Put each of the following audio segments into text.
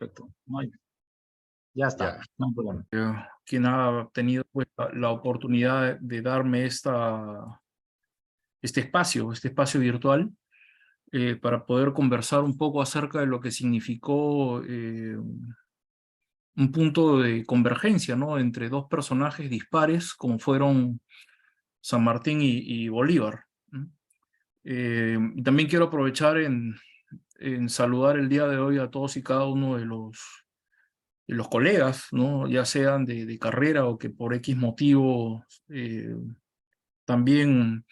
Perfecto. Ya está, Ya. no hay problema. Quien ha tenido pues, la oportunidad de darme este espacio virtual, para poder conversar un poco acerca de lo que significó un punto de convergencia, ¿no? Entre dos personajes dispares como fueron San Martín y Bolívar. Y también quiero aprovechar en saludar el día de hoy a todos y cada uno de los colegas, ¿no? Ya sean de carrera o que por X motivo también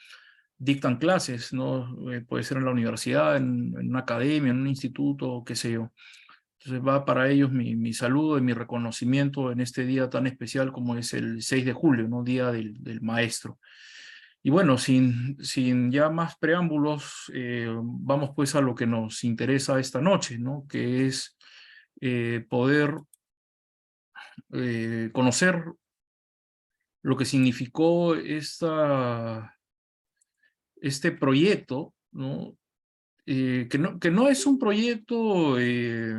dictan clases, ¿no? Puede ser en la universidad, en una academia, en un instituto, qué sé yo. Entonces va para ellos mi saludo y mi reconocimiento en este día tan especial como es el 6 de julio, ¿no? Día del maestro. Y bueno, sin ya más preámbulos, vamos pues a lo que nos interesa esta noche, ¿no? Que es poder conocer lo que significó este proyecto, ¿no? Que no es un proyecto eh,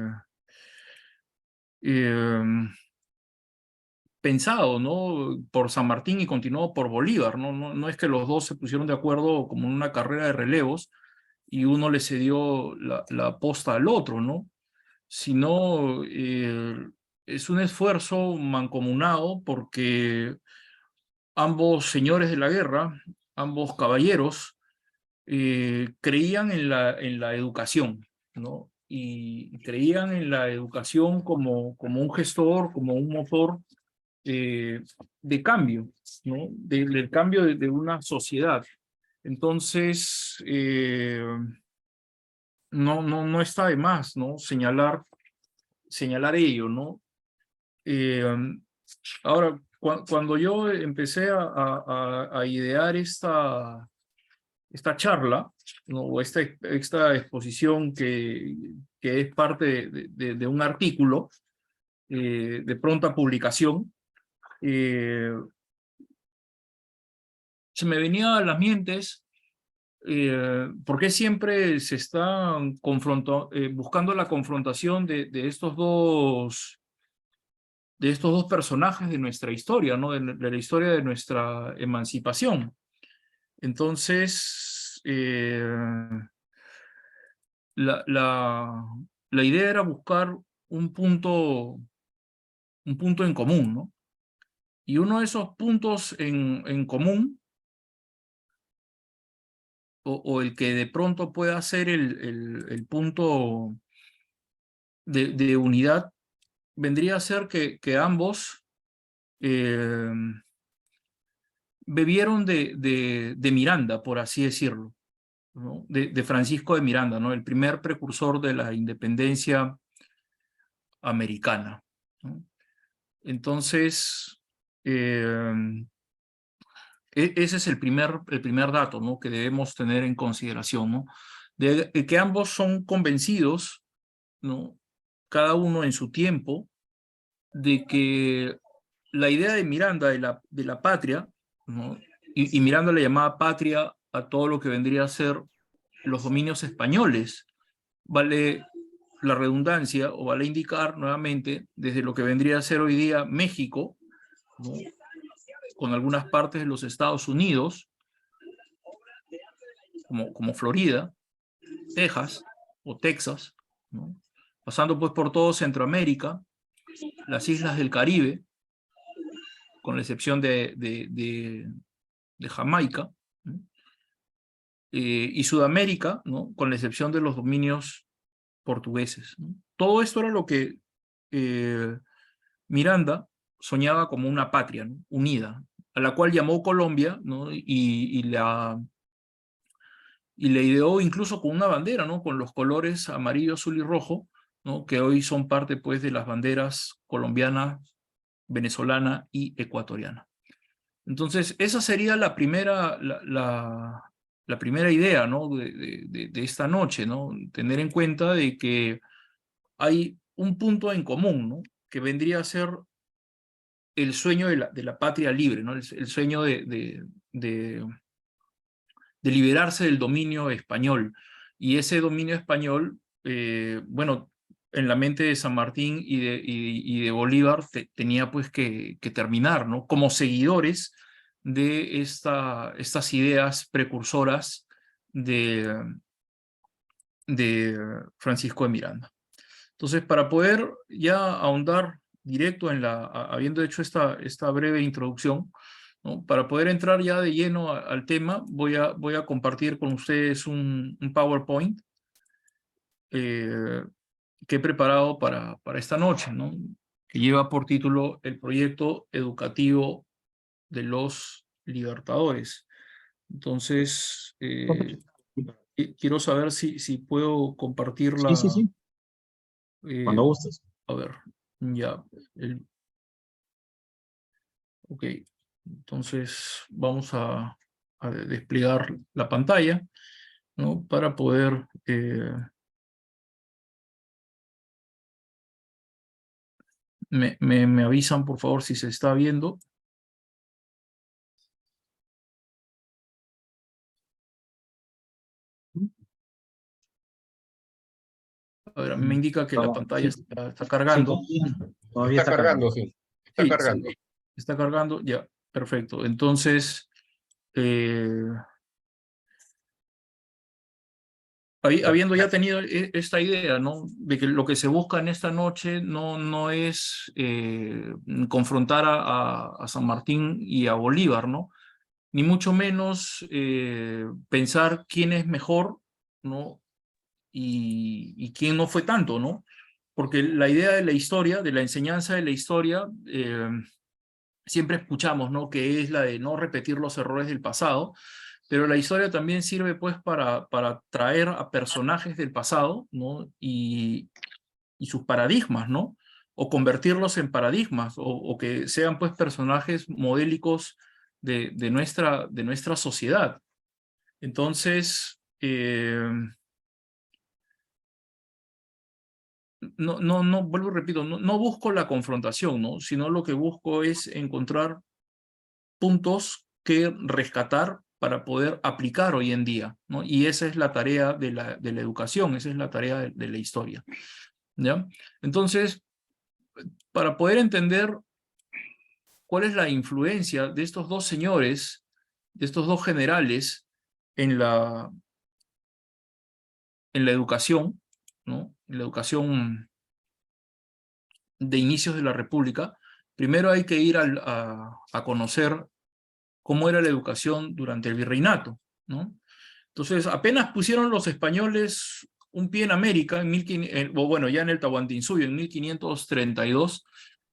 pensado, ¿no? Por San Martín y continuado por Bolívar, ¿no? No es que los dos se pusieron de acuerdo como en una carrera de relevos y uno le cedió la posta al otro, ¿no? Sino es un esfuerzo mancomunado porque ambos señores de la guerra, ambos caballeros, creían en la educación, ¿no? Y creían en la educación como un gestor, como un motor de cambio, ¿no? Del cambio de una sociedad. Entonces, no está de más, ¿no? Señalar ello, ¿no? Eh, Ahora, cuando yo empecé a idear esta charla, ¿no? O esta exposición que es parte de un artículo de pronta publicación, eh, se me venía a las mientes por qué siempre se está buscando la confrontación de estos dos personajes de nuestra historia, ¿no? De la historia de nuestra emancipación. Entonces, la, la, la idea era buscar un punto en común, ¿no? Y uno de esos puntos en común, o el que de pronto pueda ser el punto de unidad, vendría a ser que ambos eh, bebieron de Miranda, por así decirlo, ¿no? De Francisco de Miranda, ¿no? El primer precursor de la independencia americana, ¿no? Entonces, eh, ese es el primer dato, ¿no? Que debemos tener en consideración, ¿no? De que ambos son convencidos, ¿no? Cada uno en su tiempo, de que la idea de Miranda de la patria, ¿no? Y Miranda le llamaba patria a todo lo que vendría a ser los dominios españoles, vale la redundancia o vale indicar nuevamente desde lo que vendría a ser hoy día México, ¿no? Con algunas partes de los Estados Unidos, como Florida, Texas o Texas, ¿no? Pasando pues por todo Centroamérica, las islas del Caribe, con la excepción de Jamaica, ¿no? Y Sudamérica, ¿no? Con la excepción de los dominios portugueses, ¿no? Todo esto era lo que Miranda soñaba como una patria, ¿no? Unida, a la cual llamó Colombia, ¿no? Y le ideó incluso con una bandera, ¿no? Con los colores amarillo, azul y rojo, ¿no? Que hoy son parte pues, de las banderas colombiana, venezolana y ecuatoriana. Entonces, esa sería la primera idea, ¿no? De esta noche, ¿no? Tener en cuenta de que hay un punto en común, ¿no? Que vendría a ser el sueño de la patria libre, ¿no? El sueño de liberarse del dominio español. Y ese dominio español, bueno, en la mente de San Martín y de Bolívar tenía pues que terminar, ¿no? Como seguidores de estas ideas precursoras de Francisco de Miranda. Entonces, para poder ya ahondar directo habiendo hecho esta breve introducción, ¿no? Para poder entrar ya de lleno al tema, voy a compartir con ustedes un PowerPoint que he preparado para esta noche, ¿no? Que lleva por título El proyecto educativo de los Libertadores. Entonces, quiero saber si puedo Sí, sí, compartirla. sí, cuando gustes. A ver, ya. Ok, entonces vamos a desplegar la pantalla, ¿no? Para poder... me avisan, por favor, si se está viendo. A ver, me indica que la pantalla Sí, está sí, cargando. todavía Está está cargando. cargando, sí. Está Sí, sí, cargando. está cargando, ya, perfecto. Entonces, habiendo ya tenido esta idea, ¿no? De que lo que se busca en esta noche no es confrontar a San Martín y a Bolívar, ¿no? Ni mucho menos pensar quién es mejor, ¿no? Y quién no fue tanto, ¿no? Porque la idea de la historia, de la enseñanza de la historia, siempre escuchamos, ¿no? Que es la de no repetir los errores del pasado, pero la historia también sirve pues para traer a personajes del pasado, ¿no? Y sus paradigmas, ¿no? O convertirlos en paradigmas, o que sean pues personajes modélicos de nuestra sociedad. Entonces, no, vuelvo y repito, no busco la confrontación, ¿no? Sino lo que busco es encontrar puntos que rescatar para poder aplicar hoy en día, ¿no? Y esa es la tarea de la educación, esa es la tarea de la historia, ¿ya? Entonces, para poder entender cuál es la influencia de estos dos señores, de estos dos generales en la educación, ¿no? En la educación de inicios de la República, primero hay que ir a conocer cómo era la educación durante el virreinato, ¿no? Entonces, apenas pusieron los españoles un pie en América, o bueno, ya en el Tahuantinsuyo, en 1532,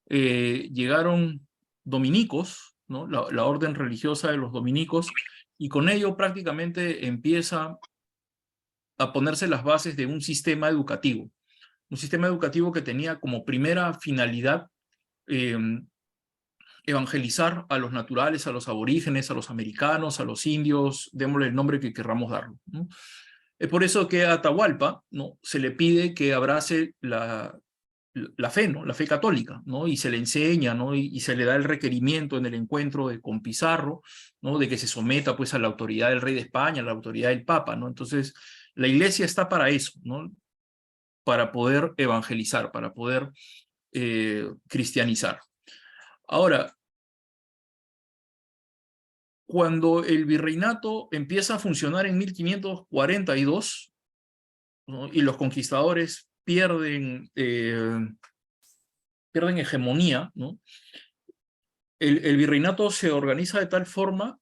llegaron dominicos, ¿no? La orden religiosa de los dominicos, y con ello prácticamente empieza a ponerse las bases de un sistema educativo que tenía como primera finalidad eh, evangelizar a los naturales, a los aborígenes, a los americanos, a los indios, démosle el nombre que querramos darlo, ¿no? Es por eso que a Atahualpa, ¿no? Se le pide que abrace la fe, ¿no? La fe católica, ¿no? Y se le enseña, ¿no? Y se le da el requerimiento en el encuentro con Pizarro, ¿no? De que se someta pues a la autoridad del rey de España, a la autoridad del Papa, ¿no? Entonces, la iglesia está para eso, ¿no? Para poder evangelizar, para poder cristianizar. Ahora, cuando el virreinato empieza a funcionar en 1542, ¿no? Y los conquistadores pierden hegemonía, ¿no? El virreinato se organiza de tal forma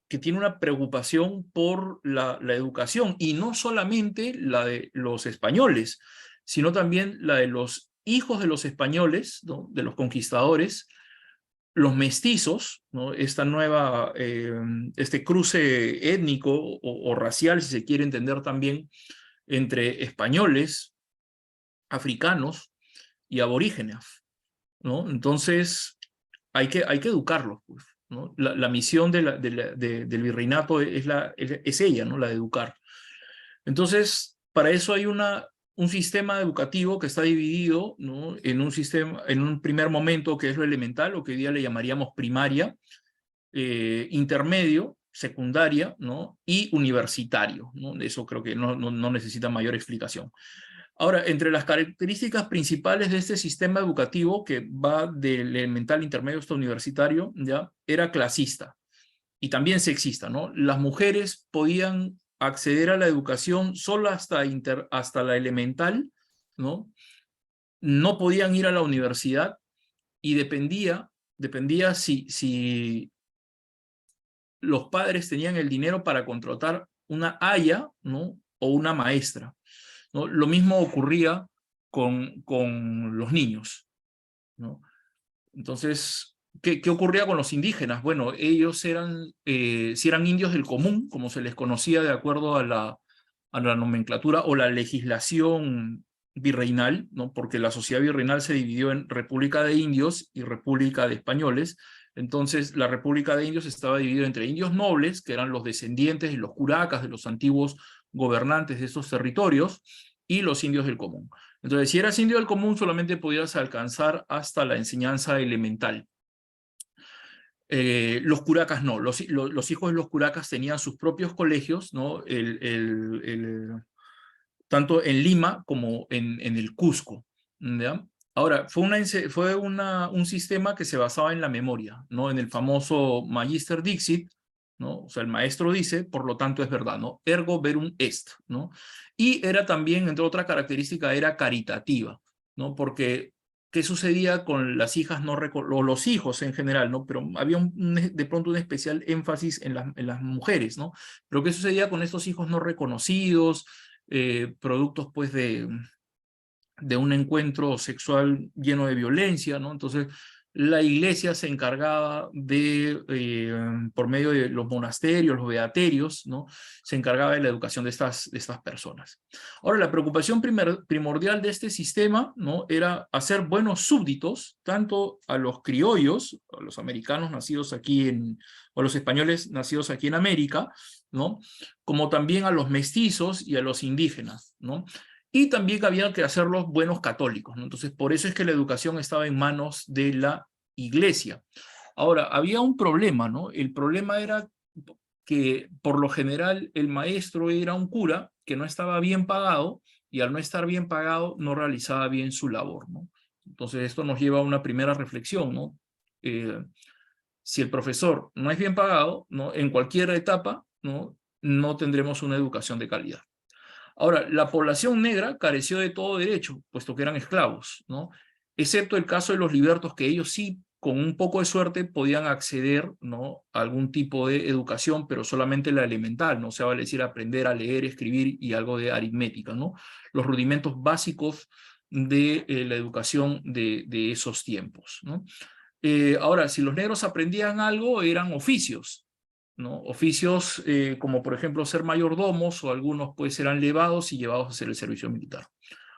que tiene una preocupación por la educación, y no solamente la de los españoles, sino también la de los hijos de los españoles, ¿no? De los conquistadores, los mestizos, ¿no? Este cruce étnico o racial, si se quiere entender también, entre españoles, africanos y aborígenes, ¿no? Entonces, hay que educarlos, pues, ¿no? La misión del virreinato es ella, ¿no? La de educar. Entonces, para eso hay un sistema educativo que está dividido, ¿no? En un primer momento que es lo elemental, lo que hoy día le llamaríamos primaria, intermedio, secundaria, ¿no? Y universitario, ¿no? Eso creo que no necesita mayor explicación. Ahora, entre las características principales de este sistema educativo, que va del elemental, intermedio hasta universitario, ¿ya? Era clasista y también sexista, ¿no? Las mujeres podían acceder a la educación solo hasta la elemental, ¿no? No podían ir a la universidad y dependía si los padres tenían el dinero para contratar una aya, ¿no? O una maestra, ¿no? Lo mismo ocurría con los niños, ¿no? Entonces, ¿qué ocurría con los indígenas? Bueno, ellos eran, si eran indios del común, como se les conocía de acuerdo a la nomenclatura o la legislación virreinal, ¿no? Porque la sociedad virreinal se dividió en República de Indios y República de Españoles. Entonces, la República de Indios estaba dividida entre indios nobles, que eran los descendientes de los curacas, de los antiguos gobernantes de esos territorios, y los indios del común. Entonces, si eras indio del común, solamente podías alcanzar hasta la enseñanza elemental. Los curacas no, los hijos de los curacas tenían sus propios colegios, ¿no? Tanto en Lima como en el Cusco, ¿ya? Ahora, fue un sistema que se basaba en la memoria, ¿no? En el famoso Magister Dixit, ¿no? O sea, el maestro dice, por lo tanto es verdad, ¿no? Ergo verum est, ¿no? Y era también, entre otras características, era caritativa, ¿no? Porque, ¿qué sucedía con las hijas o los hijos en general, ¿no? Pero había de pronto un especial énfasis en las mujeres, ¿no? Pero ¿qué sucedía con estos hijos no reconocidos? Productos pues de un encuentro sexual lleno de violencia, ¿no? Entonces la iglesia se encargaba por medio de los monasterios, los beaterios, ¿no? Se encargaba de la educación de estas personas. Ahora, la preocupación primordial de este sistema, ¿no? Era hacer buenos súbditos, tanto a los criollos, a los americanos nacidos aquí o a los españoles nacidos aquí en América, ¿no? Como también a los mestizos y a los indígenas, ¿no? Y también había que hacerlos buenos católicos, ¿no? Entonces, por eso es que la educación estaba en manos de la iglesia. Ahora, había un problema, ¿no? El problema era que, por lo general, el maestro era un cura que no estaba bien pagado, y al no estar bien pagado, no realizaba bien su labor, ¿no? Entonces, esto nos lleva a una primera reflexión, ¿no? Si el profesor no es bien pagado, ¿no? En cualquier etapa, ¿no? No tendremos una educación de calidad. Ahora, la población negra careció de todo derecho, puesto que eran esclavos, ¿no? Excepto el caso de los libertos, que ellos sí, con un poco de suerte, podían acceder, ¿no? A algún tipo de educación, pero solamente la elemental, ¿no? O sea, vale decir, aprender a leer, escribir y algo de aritmética, ¿no? Los rudimentos básicos de la educación de esos tiempos, ¿no? Ahora, si los negros aprendían algo, eran oficios, ¿no? Oficios como por ejemplo ser mayordomos, o algunos pues eran levados y llevados a hacer el servicio militar.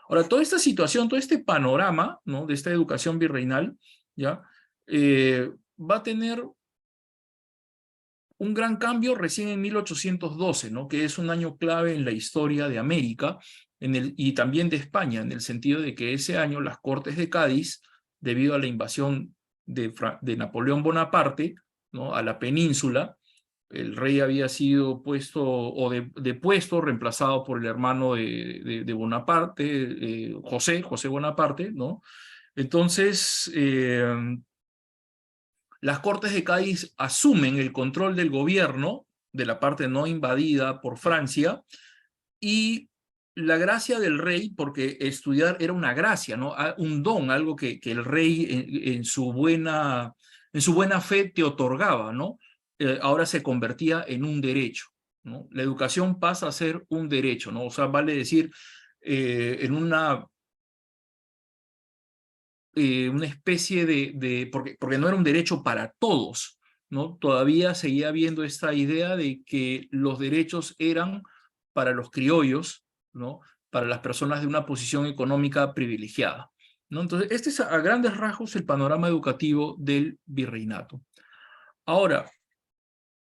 Ahora, toda esta situación, todo este panorama, ¿no? De esta educación virreinal, ¿ya? Va a tener un gran cambio recién en 1812, ¿no? Que es un año clave en la historia de América y también de España, en el sentido de que ese año las Cortes de Cádiz, debido a la invasión de Napoleón Bonaparte, ¿no? A la península, el rey había sido puesto o depuesto, reemplazado por el hermano de Bonaparte, José Bonaparte, ¿no? Entonces, las Cortes de Cádiz asumen el control del gobierno de la parte no invadida por Francia, y la gracia del rey, porque estudiar era una gracia, ¿no? Un don, algo que el rey en su buena fe te otorgaba, ¿no? Ahora se convertía en un derecho, ¿no? La educación pasa a ser un derecho, ¿no? O sea, vale decir, en una especie porque no era un derecho para todos, ¿no? Todavía seguía habiendo esta idea de que los derechos eran para los criollos, ¿no? Para las personas de una posición económica privilegiada, ¿no? Entonces, este es a grandes rasgos el panorama educativo del virreinato. Ahora,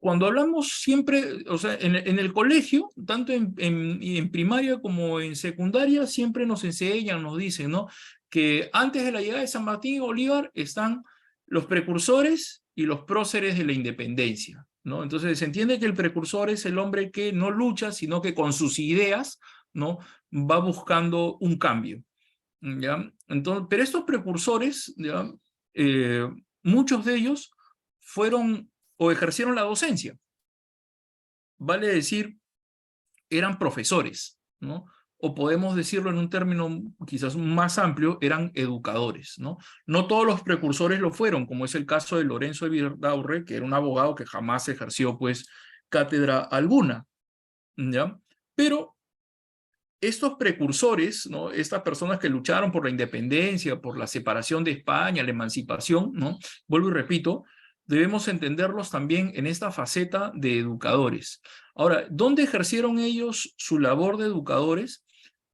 cuando hablamos siempre, o sea, en el colegio, tanto en primaria como en secundaria, siempre nos enseñan, nos dicen, ¿no? Que antes de la llegada de San Martín y Bolívar están los precursores y los próceres de la independencia, ¿no? Entonces se entiende que el precursor es el hombre que no lucha, sino que con sus ideas ¿no? Va buscando un cambio, ¿ya? Entonces, pero estos precursores, ¿ya? Muchos de ellos fueron o ejercieron la docencia, vale decir, eran profesores, ¿no? O podemos decirlo en un término quizás más amplio, eran educadores, ¿no? No todos los precursores lo fueron, como es el caso de Lorenzo de Vidaurre, que era un abogado que jamás ejerció, pues, cátedra alguna, ¿ya? Pero estos precursores, ¿no? Estas personas que lucharon por la independencia, por la separación de España, la emancipación, ¿no? Vuelvo y repito, debemos entenderlos también en esta faceta de educadores. Ahora, ¿dónde ejercieron ellos su labor de educadores?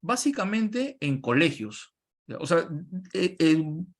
Básicamente en colegios. O sea,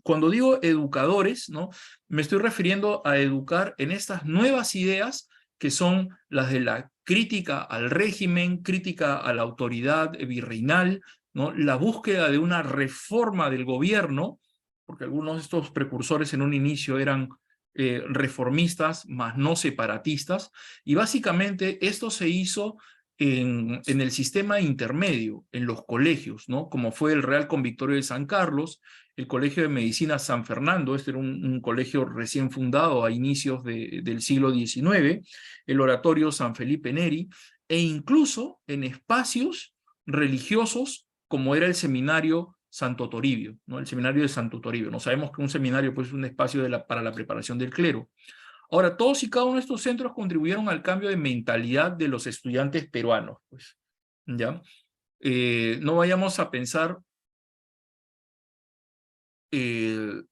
cuando digo educadores, ¿no? Me estoy refiriendo a educar en estas nuevas ideas que son las de la crítica al régimen, crítica a la autoridad virreinal, ¿no? La búsqueda de una reforma del gobierno, porque algunos de estos precursores en un inicio eran reformistas, más no separatistas, y básicamente esto se hizo en el sistema intermedio, en los colegios, ¿no? Como fue el Real Convictorio de San Carlos, el Colegio de Medicina San Fernando, este era un colegio recién fundado a inicios del siglo XIX, el Oratorio San Felipe Neri, e incluso en espacios religiosos como era el Seminario Santo Toribio, ¿no? El Seminario de Santo Toribio. No sabemos que un seminario pues, es un espacio para la preparación del clero. Ahora, todos y cada uno de estos centros contribuyeron al cambio de mentalidad de los estudiantes peruanos, pues, ¿ya? No vayamos a pensar que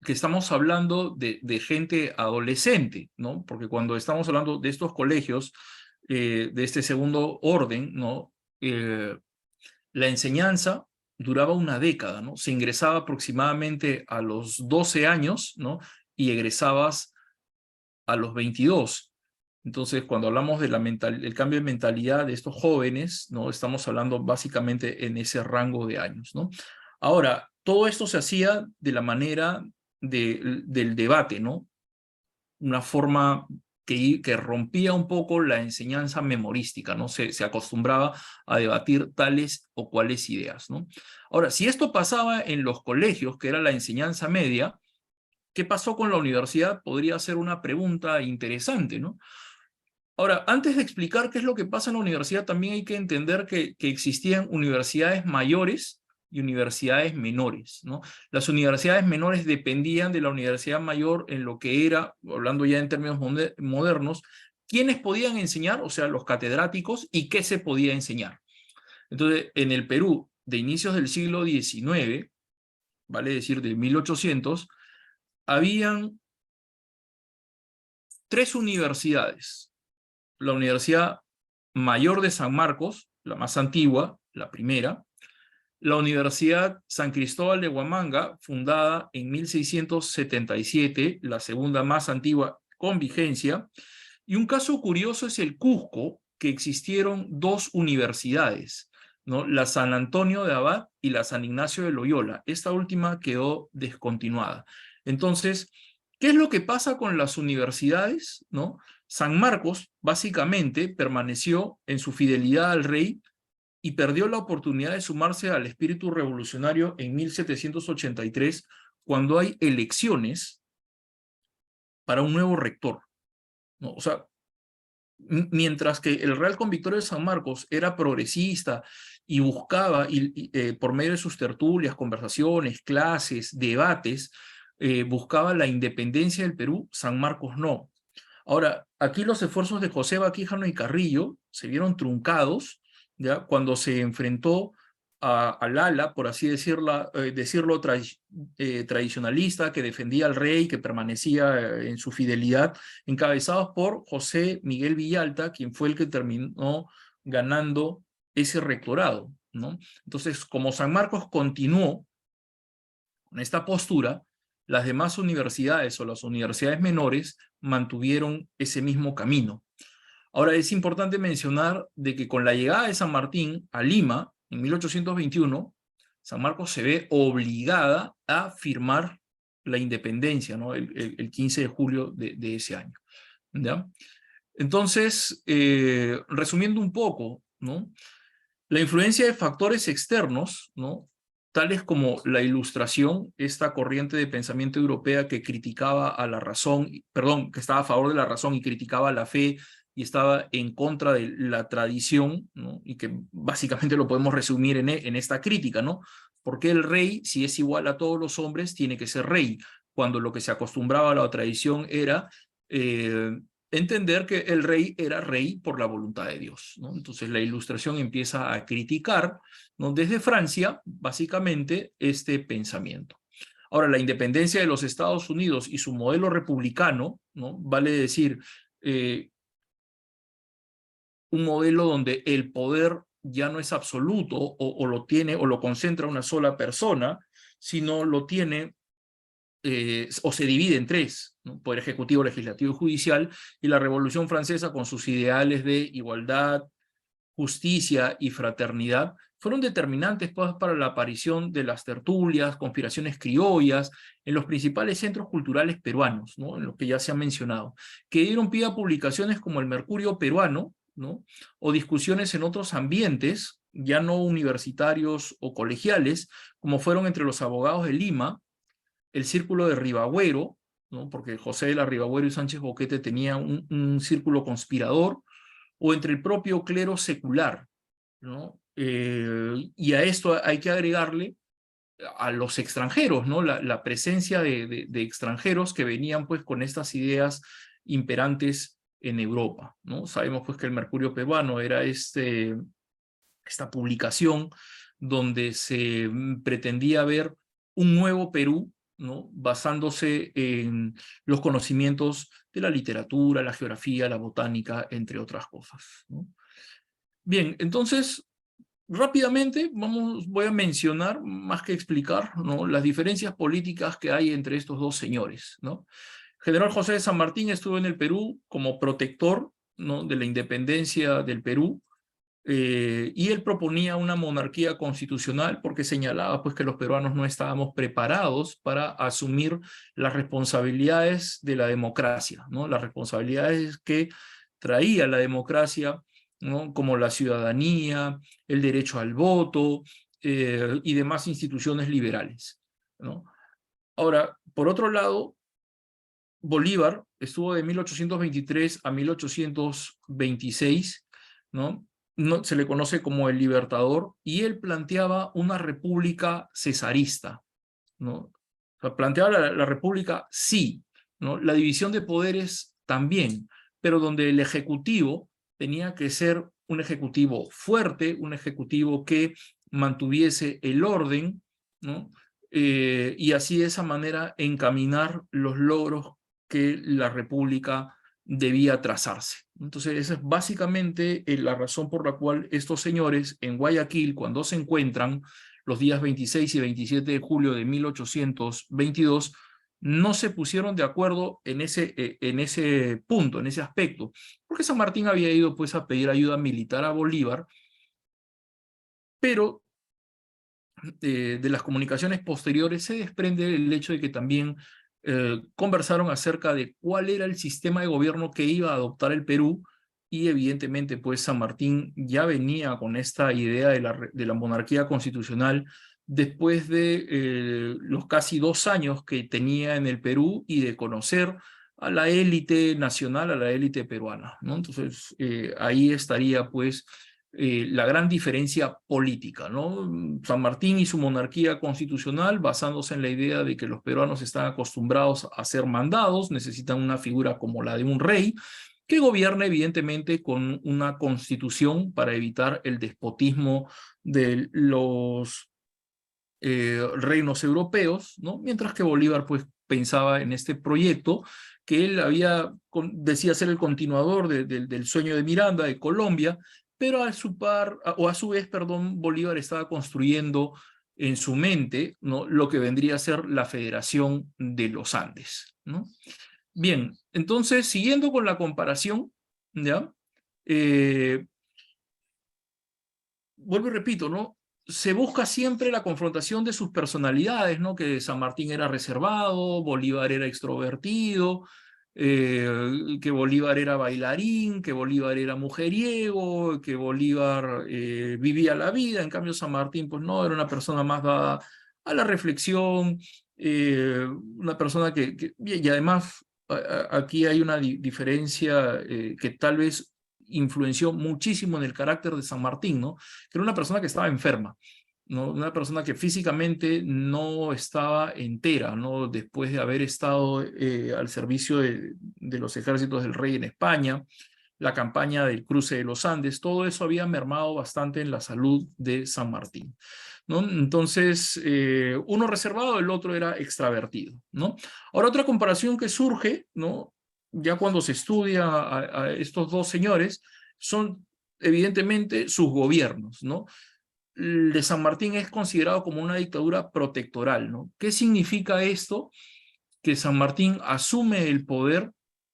estamos hablando de gente adolescente, ¿no? Porque cuando estamos hablando de estos colegios, de este segundo orden, ¿no? La enseñanza duraba una década, ¿no? Se ingresaba aproximadamente a los 12 años, ¿no? Y egresabas a los 22. Entonces, cuando hablamos del cambio de mentalidad de estos jóvenes, ¿no? Estamos hablando básicamente en ese rango de años, ¿no? Ahora, todo esto se hacía de la manera del debate, ¿no? Una forma que rompía un poco la enseñanza memorística, ¿no? Se acostumbraba a debatir tales o cuales ideas, ¿no? Ahora, si esto pasaba en los colegios, que era la enseñanza media, ¿qué pasó con la universidad? Podría ser una pregunta interesante, ¿no? Ahora, antes de explicar qué es lo que pasa en la universidad, también hay que entender que existían universidades mayores y universidades menores, ¿no? Las universidades menores dependían de la universidad mayor en lo que era, hablando ya en términos modernos, quiénes podían enseñar, o sea, los catedráticos, y qué se podía enseñar. Entonces, en el Perú, de inicios del siglo XIX, vale decir, de 1800, habían 3 universidades. La Universidad Mayor de San Marcos, la más antigua, la primera, la Universidad San Cristóbal de Huamanga, fundada en 1677, la segunda más antigua con vigencia, y un caso curioso es el Cusco, que existieron 2 universidades, ¿no? La San Antonio de Abad y la San Ignacio de Loyola. Esta última quedó descontinuada. Entonces, ¿qué es lo que pasa con las universidades, ¿no? San Marcos, básicamente, permaneció en su fidelidad al rey y perdió la oportunidad de sumarse al espíritu revolucionario en 1783, cuando hay elecciones para un nuevo rector, ¿no? O sea, mientras que el Real Convictorio de San Marcos era progresista y buscaba, por medio de sus tertulias, conversaciones, clases, debates, buscaba la independencia del Perú, San Marcos no. Ahora, aquí los esfuerzos de José Baquijano y Carrillo se vieron truncados, ¿ya? Cuando se enfrentó al ala, por así decirlo, tradicionalista, que defendía al rey, que permanecía en su fidelidad, encabezados por José Miguel Villalta, quien fue el que terminó ganando ese rectorado, ¿no? Entonces, como San Marcos continuó con esta postura, las demás universidades o las universidades menores mantuvieron ese mismo camino. Ahora, es importante mencionar de que con la llegada de San Martín a Lima, en 1821, San Marcos se ve obligada a firmar la independencia, ¿no? El 15 de julio de ese año, ¿ya? Entonces, resumiendo un poco, ¿no? La influencia de factores externos, ¿no?, tales como la Ilustración, esta corriente de pensamiento europea que criticaba a la razón, perdón, que estaba a favor de la razón y criticaba la fe y estaba en contra de la tradición, ¿no?, y que básicamente lo podemos resumir en esta crítica, ¿no? ¿Por qué el rey, si es igual a todos los hombres, tiene que ser rey? Cuando lo que se acostumbraba a la tradición era entender que el rey era rey por la voluntad de Dios, ¿no? Entonces la Ilustración empieza a criticar, ¿no?, desde Francia, básicamente, este pensamiento. Ahora, la independencia de los Estados Unidos y su modelo republicano, ¿no?, vale decir, un modelo donde el poder ya no es absoluto o lo tiene o lo concentra una sola persona, sino lo tiene o se divide en tres, ¿no?, poder ejecutivo, legislativo y judicial, y la Revolución Francesa con sus ideales de igualdad, justicia y fraternidad fueron determinantes, pues, para la aparición de las tertulias, conspiraciones criollas en los principales centros culturales peruanos, ¿no?, en los que ya se ha mencionado, que dieron pie a publicaciones como el Mercurio Peruano, ¿no?, o discusiones en otros ambientes, ya no universitarios o colegiales, como fueron entre los abogados de Lima, el Círculo de Ribagüero, ¿no?, porque José de la Ribagüero y Sánchez Boquete tenían un círculo conspirador, o entre el propio clero secular, ¿no? Y a esto hay que agregarle a los extranjeros, ¿no?, la presencia de extranjeros que venían, pues, con estas ideas imperantes en Europa, ¿no? Sabemos, pues, que el Mercurio Peruano era esta publicación donde se pretendía ver un nuevo Perú, ¿no?, basándose en los conocimientos de la literatura, la geografía, la botánica, entre otras cosas, ¿no? Bien, entonces, rápidamente voy a mencionar, más que explicar, ¿no?, las diferencias políticas que hay entre estos dos señores, ¿no? General José de San Martín estuvo en el Perú como protector, ¿no?, de la independencia del Perú, y él proponía una monarquía constitucional porque señalaba, pues, que los peruanos no estábamos preparados para asumir las responsabilidades de la democracia, ¿no?, las responsabilidades que traía la democracia, ¿no?, como la ciudadanía, el derecho al voto y demás instituciones liberales, ¿no? Ahora, por otro lado, Bolívar estuvo de 1823 a 1826, ¿no? Se le conoce como el Libertador, y él planteaba una república cesarista, ¿no? O sea, planteaba la república, sí, ¿no?, la división de poderes también, pero donde el ejecutivo tenía que ser un ejecutivo fuerte, un ejecutivo que mantuviese el orden, ¿no? Y así de esa manera encaminar los logros que la república debía trazarse. Entonces, esa es básicamente la razón por la cual estos señores en Guayaquil, cuando se encuentran los días 26 y 27 de julio de 1822, no se pusieron de acuerdo en ese punto, en ese aspecto, porque San Martín había ido, pues, a pedir ayuda militar a Bolívar, pero de las comunicaciones posteriores se desprende el hecho de que también conversaron acerca de cuál era el sistema de gobierno que iba a adoptar el Perú, y evidentemente, pues, San Martín ya venía con esta idea de la monarquía constitucional después de los casi 2 años que tenía en el Perú y de conocer a la élite nacional, a la élite peruana, ¿no? Entonces, ahí estaría, pues, la gran diferencia política, ¿no? San Martín y su monarquía constitucional, basándose en la idea de que los peruanos están acostumbrados a ser mandados, necesitan una figura como la de un rey, que gobierne evidentemente con una constitución para evitar el despotismo de los reinos europeos, ¿no? Mientras que Bolívar, pues, pensaba en este proyecto que él decía ser el continuador del sueño de Miranda, de Colombia, pero a su vez, perdón, Bolívar estaba construyendo en su mente, ¿no?, lo que vendría a ser la Federación de los Andes, ¿no? Bien, entonces, siguiendo con la comparación, ¿ya? Vuelvo y repito, ¿no? Se busca siempre la confrontación de sus personalidades, ¿no? Que San Martín era reservado, Bolívar era extrovertido, que Bolívar era bailarín, que Bolívar era mujeriego, que Bolívar vivía la vida. En cambio San Martín pues no, era una persona más dada a la reflexión, una persona y además aquí hay una diferencia que tal vez influenció muchísimo en el carácter de San Martín, ¿no? Que era una persona que estaba enferma, ¿no? Una persona que físicamente no estaba entera, ¿no? Después de haber estado al servicio de los ejércitos del rey en España, la campaña del cruce de los Andes, todo eso había mermado bastante en la salud de San Martín, ¿no? Entonces, uno reservado, el otro era extravertido, ¿no? Ahora, otra comparación que surge, ¿no? Ya cuando se estudia a estos dos señores, son evidentemente sus gobiernos, ¿no? El de San Martín es considerado como una dictadura protectoral, ¿no? ¿Qué significa esto? Que San Martín asume el poder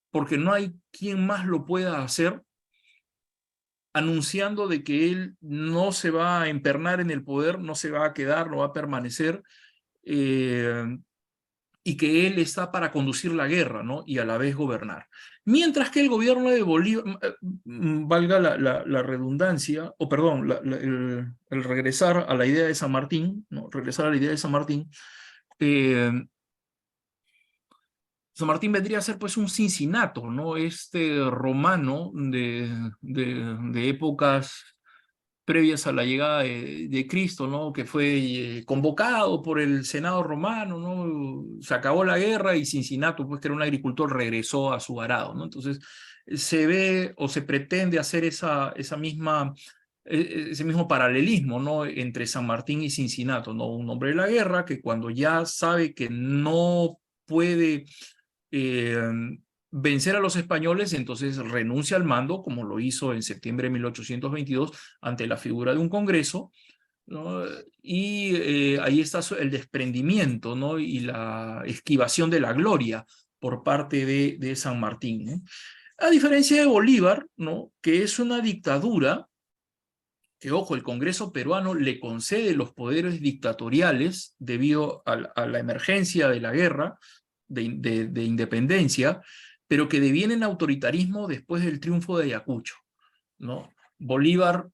porque no hay quien más lo pueda hacer, anunciando de que él no se va a empernar en el poder, no se va a quedar, no va a permanecer, y que él está para conducir la guerra, ¿no? Y a la vez gobernar. Mientras que el gobierno de Bolívar, valga la redundancia, o perdón, el regresar a la idea de San Martín, ¿no? Regresar a la idea de San Martín, eh, San Martín vendría a ser pues un Cincinato, ¿no? Este romano de épocas previas a la llegada de Cristo, ¿no? Que fue convocado por el Senado romano, ¿no? Se acabó la guerra y Cincinato, pues que era un agricultor, regresó a su arado, ¿no? Entonces se ve o se pretende hacer esa misma, ese mismo paralelismo, ¿no? Entre San Martín y Cincinato, ¿no? Un hombre de la guerra que cuando ya sabe que no puede eh, vencer a los españoles, entonces renuncia al mando, como lo hizo en septiembre de 1822 ante la figura de un congreso, ¿no? Y ahí está el desprendimiento, ¿no? Y la esquivación de la gloria por parte de San Martín, ¿no? A diferencia de Bolívar, ¿no? Que es una dictadura que, ojo, el Congreso peruano le concede los poderes dictatoriales debido a la emergencia de la guerra de independencia, pero que deviene en autoritarismo después del triunfo de Ayacucho, ¿no? Bolívar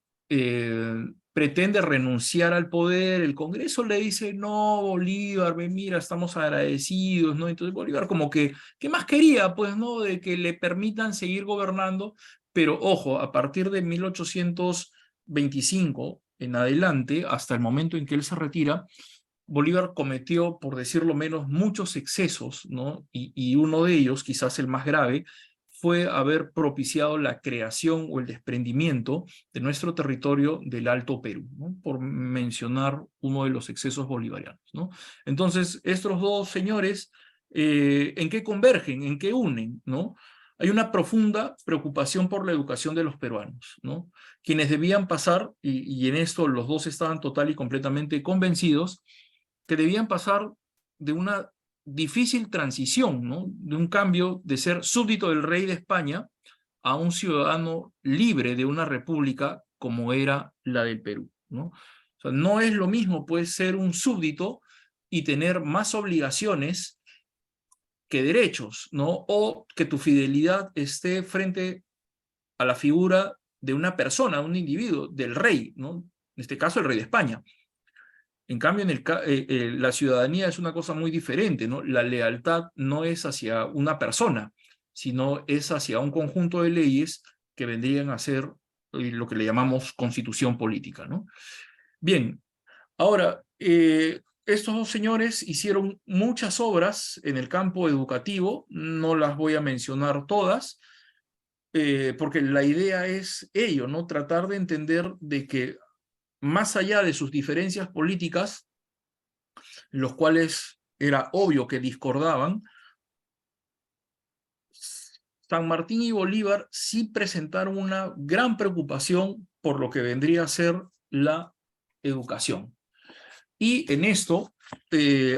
pretende renunciar al poder, el Congreso le dice, no, Bolívar, ven, mira, estamos agradecidos, ¿no? Entonces Bolívar como que, ¿qué más quería? Pues, ¿no? De que le permitan seguir gobernando, pero ojo, a partir de 1825 en adelante, hasta el momento en que él se retira, Bolívar cometió, por decirlo menos, muchos excesos, ¿no? Y uno de ellos, quizás el más grave, fue haber propiciado la creación o el desprendimiento de nuestro territorio del Alto Perú, ¿no? Por mencionar uno de los excesos bolivarianos, ¿no? Entonces, estos dos señores, ¿en qué convergen? ¿En qué unen? ¿No? Hay una profunda preocupación por la educación de los peruanos, ¿no? Quienes debían pasar, y en esto los dos estaban total y completamente convencidos, que debían pasar de una difícil transición, ¿no? De un cambio de ser súbdito del rey de España a un ciudadano libre de una república como era la del Perú, ¿no? O sea, no es lo mismo, pues, ser un súbdito y tener más obligaciones que derechos, ¿no? O que tu fidelidad esté frente a la figura de una persona, un individuo, del rey, ¿no? En este caso, el rey de España. En cambio, la ciudadanía es una cosa muy diferente, ¿no? La lealtad no es hacia una persona, sino es hacia un conjunto de leyes que vendrían a ser lo que le llamamos constitución política, ¿no? Bien, ahora, estos dos señores hicieron muchas obras en el campo educativo, no las voy a mencionar todas, porque la idea es ello, ¿no? Tratar de entender de que más allá de sus diferencias políticas, los cuales era obvio que discordaban, San Martín y Bolívar sí presentaron una gran preocupación por lo que vendría a ser la educación. Y en esto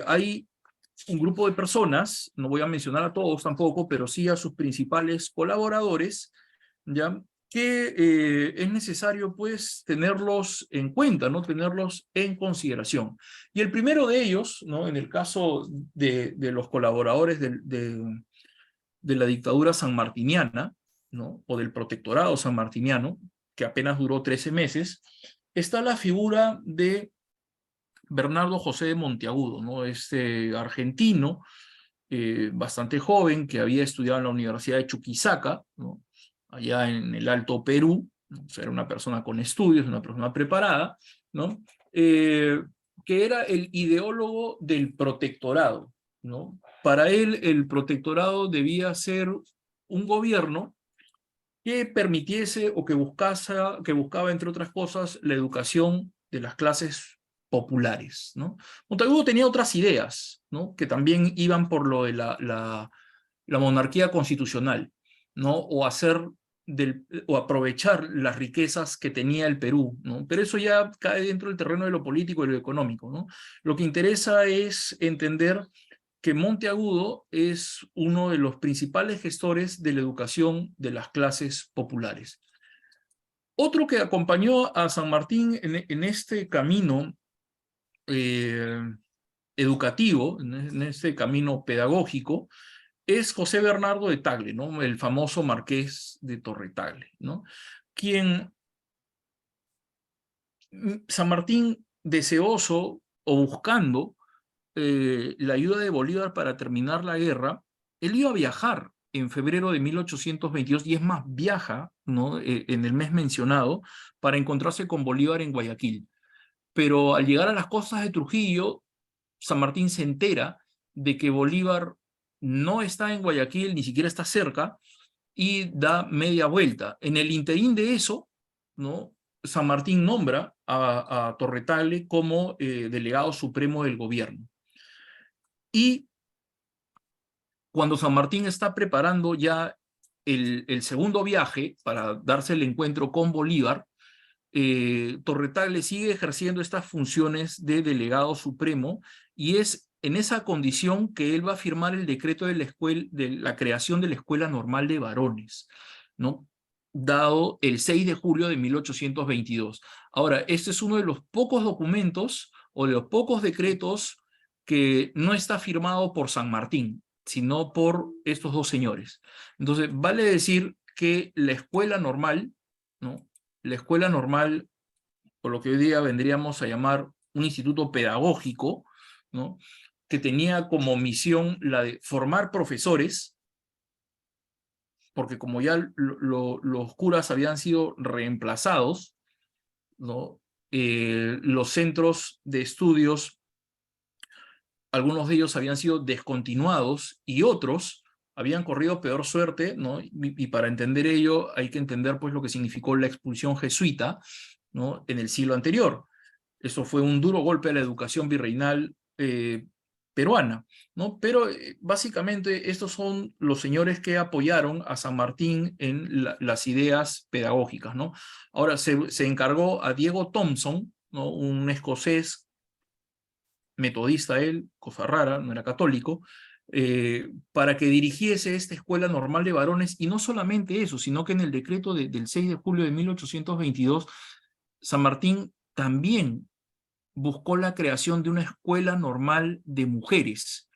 hay un grupo de personas, no voy a mencionar a todos tampoco, pero sí a sus principales colaboradores, ¿ya? Que es necesario pues tenerlos en cuenta, ¿no? Tenerlos en consideración. Y el primero de ellos, ¿no? En el caso de los colaboradores de la dictadura sanmartiniana, ¿no? O del protectorado sanmartiniano, que apenas duró 13 meses, está la figura de Bernardo José de Monteagudo, ¿no? Este argentino, bastante joven, que había estudiado en la Universidad de Chuquisaca, ¿no? Allá en el Alto Perú, ¿no? O sea, era una persona con estudios, una persona preparada, ¿no? Que era el ideólogo del protectorado, ¿no? Para él, el protectorado debía ser un gobierno que permitiese o que buscaba, entre otras cosas, la educación de las clases populares, ¿no? Monteagudo tenía otras ideas, ¿no? Que también iban por lo de la monarquía constitucional, ¿no? O aprovechar las riquezas que tenía el Perú, ¿no? Pero eso ya cae dentro del terreno de lo político y lo económico, ¿no? Lo que interesa es entender que Monteagudo es uno de los principales gestores de la educación de las clases populares. Otro que acompañó a San Martín en este camino educativo, en este camino pedagógico, es José Bernardo de Tagle, ¿no? El famoso marqués de Torre-Tagle, ¿no? Quien San Martín, deseoso o buscando la ayuda de Bolívar para terminar la guerra, él iba a viajar en febrero de 1822, y es más, viaja, ¿no? En el mes mencionado, para encontrarse con Bolívar en Guayaquil. Pero al llegar a las costas de Trujillo, San Martín se entera de que Bolívar no está en Guayaquil, ni siquiera está cerca, y da media vuelta. En el interín de eso, ¿no? San Martín nombra a Torre-Tagle como delegado supremo del gobierno. Y cuando San Martín está preparando ya el segundo viaje para darse el encuentro con Bolívar, Torre-Tagle sigue ejerciendo estas funciones de delegado supremo, y es en esa condición que él va a firmar el decreto de la creación de la Escuela Normal de Varones, ¿no? Dado el 6 de julio de 1822. Ahora, este es uno de los pocos documentos o de los pocos decretos que no está firmado por San Martín, sino por estos dos señores. Entonces, vale decir que la escuela normal, ¿no? La escuela normal, por lo que hoy día vendríamos a llamar un instituto pedagógico, ¿no? Que tenía como misión la de formar profesores, porque como ya los curas habían sido reemplazados, ¿no? Los centros de estudios, algunos de ellos habían sido descontinuados y otros habían corrido peor suerte, ¿no? Y para entender ello hay que entender pues lo que significó la expulsión jesuita, ¿no? En el siglo anterior. Eso fue un duro golpe a la educación virreinal peruana, ¿no? Pero básicamente estos son los señores que apoyaron a San Martín en las ideas pedagógicas, ¿no? Ahora se encargó a Diego Thompson, ¿no? Un escocés metodista él, cosa rara, no era católico, para que dirigiese esta escuela normal de varones, y no solamente eso, sino que en el decreto del 6 de julio de 1822, San Martín también buscó la creación de una escuela normal de mujeres,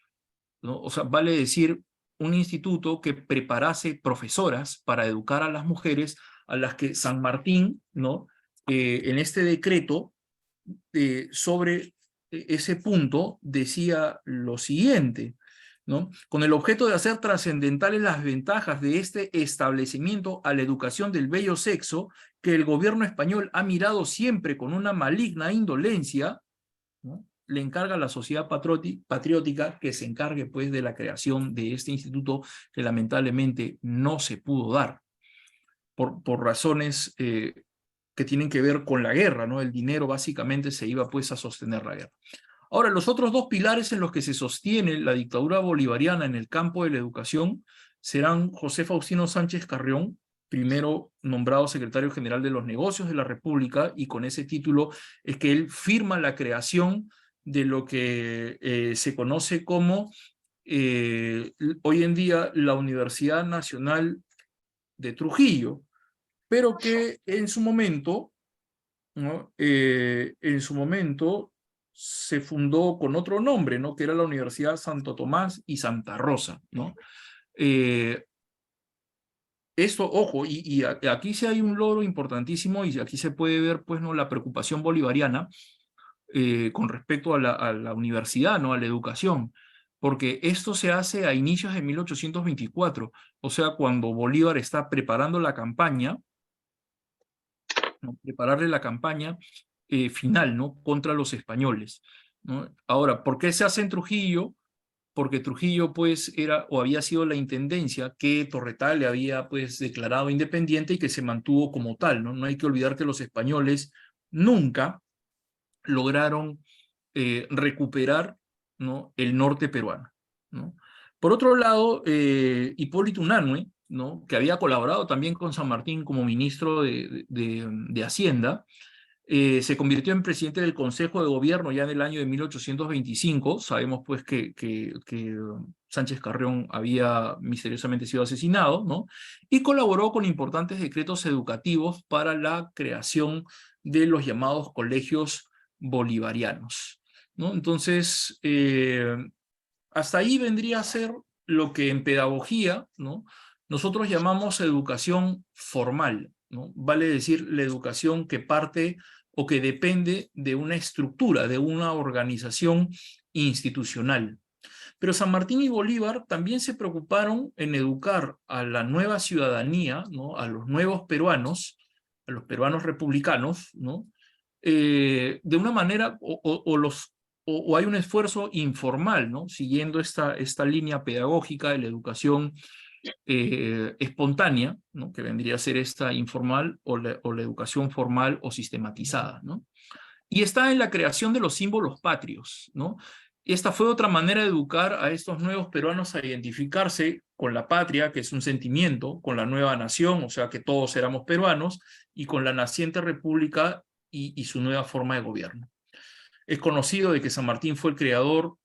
¿no? O sea, vale decir, un instituto que preparase profesoras para educar a las mujeres, a las que San Martín, ¿no? En este decreto sobre ese punto decía lo siguiente, ¿no? Con el objeto de hacer trascendentales las ventajas de este establecimiento a la educación del bello sexo, que el gobierno español ha mirado siempre con una maligna indolencia, ¿no? Le encarga a la sociedad patriótica que se encargue pues de la creación de este instituto, que lamentablemente no se pudo dar por razones que tienen que ver con la guerra, ¿no? El dinero básicamente se iba pues a sostener la guerra. Ahora, los otros dos pilares en los que se sostiene la dictadura bolivariana en el campo de la educación serán José Faustino Sánchez Carrión, primero nombrado secretario general de los negocios de la República, y con ese título es que él firma la creación de lo que se conoce como hoy en día la Universidad Nacional de Trujillo, pero que en su momento, ¿no? En su momento se fundó con otro nombre, ¿no? Que era la Universidad Santo Tomás y Santa Rosa, ¿no? Esto, ojo, aquí sí hay un logro importantísimo y aquí se puede ver, pues, ¿no?, la preocupación bolivariana con respecto a la universidad, ¿no?, a la educación, porque esto se hace a inicios de 1824, o sea, cuando Bolívar está preparando la campaña, ¿no?, prepararle la campaña final, ¿no?, contra los españoles, ¿no? Ahora, ¿por qué se hace en Trujillo? Porque Trujillo, pues, era o había sido la intendencia que Torretal le había, pues, declarado independiente y que se mantuvo como tal, ¿no? No hay que olvidar que los españoles nunca lograron recuperar, ¿no?, el norte peruano, ¿no? Por otro lado, Hipólito Unanue, ¿no?, que había colaborado también con San Martín como ministro de Hacienda, se convirtió en presidente del Consejo de Gobierno ya en el año de 1825. Sabemos, pues, que Sánchez Carrión había misteriosamente sido asesinado, ¿no? Y colaboró con importantes decretos educativos para la creación de los llamados colegios bolivarianos, ¿no? Entonces, hasta ahí vendría a ser lo que en pedagogía, ¿no?, nosotros llamamos educación formal, ¿no? Vale decir, la educación que parte o que depende de una estructura, de una organización institucional. Pero San Martín y Bolívar también se preocuparon en educar a la nueva ciudadanía, ¿no?, a los nuevos peruanos, a los peruanos republicanos, ¿no?, de una manera, o hay un esfuerzo informal, ¿no?, siguiendo esta línea pedagógica de la educación espontánea, ¿no?, que vendría a ser esta informal o la educación formal o sistematizada, ¿no? Y está en la creación de los símbolos patrios, ¿no? Esta fue otra manera de educar a estos nuevos peruanos a identificarse con la patria, que es un sentimiento, con la nueva nación, o sea que todos éramos peruanos, y con la naciente república y su nueva forma de gobierno. Es conocido de que San Martín fue el creador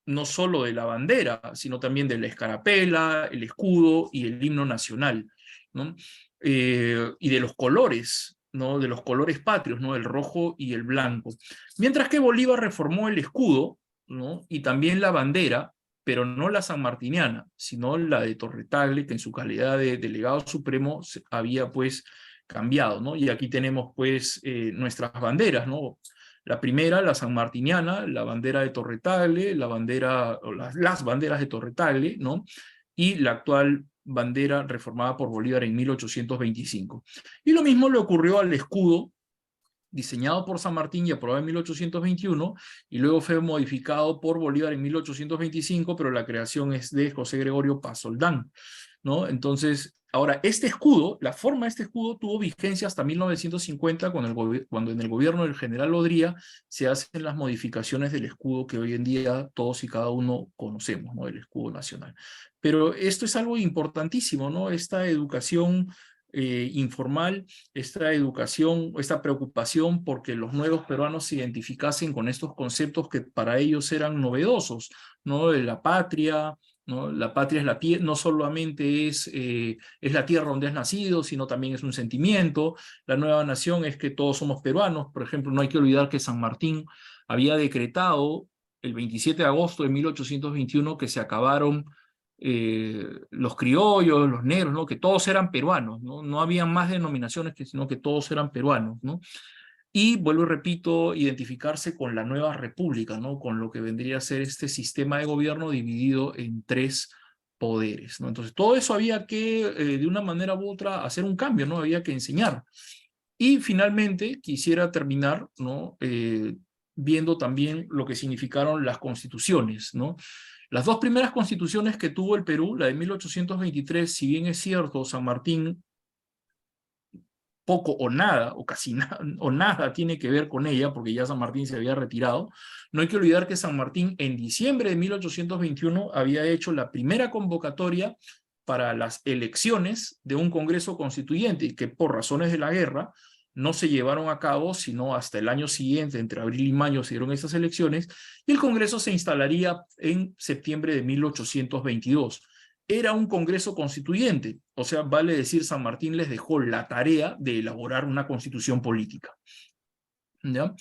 no solo de la bandera, sino también de la escarapela, el escudo y el himno nacional, ¿no? Y de los colores, ¿no?, de los colores patrios, ¿no?, el rojo y el blanco. Mientras que Bolívar reformó el escudo, ¿no?, y también la bandera, pero no la sanmartiniana, sino la de Torre-Tagle, que en su calidad de delegado supremo había, pues, cambiado, ¿no? Y aquí tenemos, pues, nuestras banderas, ¿no? La primera, la sanmartiniana, la bandera de Torre-Tagle, la bandera, o las banderas de Torre-Tagle, ¿no?, y la actual bandera reformada por Bolívar en 1825. Y lo mismo le ocurrió al escudo, diseñado por San Martín y aprobado en 1821, y luego fue modificado por Bolívar en 1825, pero la creación es de José Gregorio Pasoldán, ¿no? Entonces, ahora, este escudo, la forma de este escudo tuvo vigencia hasta 1950, cuando en el gobierno del general Odría se hacen las modificaciones del escudo que hoy en día todos y cada uno conocemos, ¿no?, el escudo nacional. Pero esto es algo importantísimo, ¿no? Esta educación informal, esta educación, esta preocupación porque los nuevos peruanos se identificasen con estos conceptos que para ellos eran novedosos, ¿no? De la patria, ¿no? La patria es la tierra, no solamente es la tierra donde has nacido, sino también es un sentimiento. La nueva nación es que todos somos peruanos. Por ejemplo, no hay que olvidar que San Martín había decretado el 27 de agosto de 1821 que se acabaron los criollos, los negros, ¿no?, que todos eran peruanos, ¿no? No había más denominaciones, sino que todos eran peruanos, ¿no? Y, vuelvo y repito, identificarse con la nueva república, ¿no?, con lo que vendría a ser este sistema de gobierno dividido en tres poderes, ¿no? Entonces, todo eso había que, de una manera u otra, hacer un cambio, ¿no? Había que enseñar. Y, finalmente, quisiera terminar, ¿no?, viendo también lo que significaron las constituciones, ¿no? Las dos primeras constituciones que tuvo el Perú, la de 1823, si bien es cierto, San Martín poco o nada, o casi nada, o nada tiene que ver con ella, porque ya San Martín se había retirado. No hay que olvidar que San Martín en diciembre de 1821 había hecho la primera convocatoria para las elecciones de un Congreso Constituyente, y que por razones de la guerra no se llevaron a cabo, sino hasta el año siguiente, entre abril y mayo se dieron estas elecciones, y el Congreso se instalaría en septiembre de 1822. Era un Congreso Constituyente, o sea, vale decir, San Martín les dejó la tarea de elaborar una constitución política, ¿ya?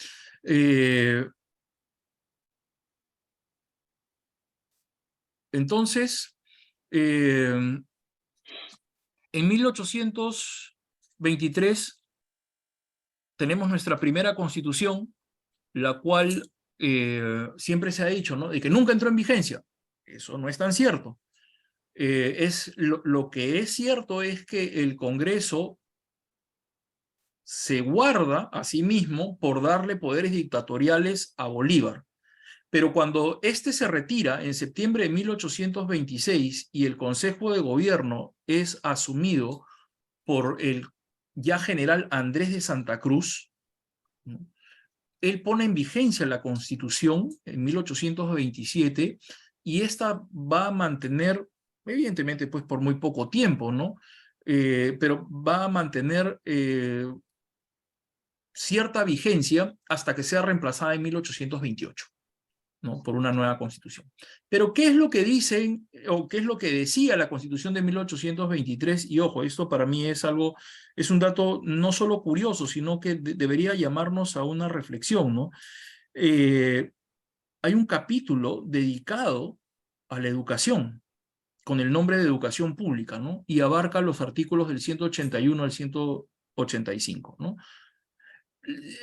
Entonces, En 1823 tenemos nuestra primera constitución, la cual siempre se ha dicho, ¿no?, de que nunca entró en vigencia. Eso no es tan cierto. Lo que es cierto es que el Congreso se guarda a sí mismo por darle poderes dictatoriales a Bolívar. Pero cuando éste se retira en septiembre de 1826 y el Consejo de Gobierno es asumido por el ya general Andrés de Santa Cruz, ¿no?, él pone en vigencia la Constitución en 1827 y esta va a mantener, evidentemente, pues por muy poco tiempo, ¿no? Pero va a mantener cierta vigencia hasta que sea reemplazada en 1828, ¿no?, por una nueva constitución. Pero ¿qué es lo que dicen o qué es lo que decía la constitución de 1823? Y ojo, esto para mí es algo, es un dato no solo curioso, sino que debería llamarnos a una reflexión, ¿no? Hay un capítulo dedicado a la educación, con el nombre de educación pública, ¿no? Y abarca los artículos del 181 al 185, ¿no?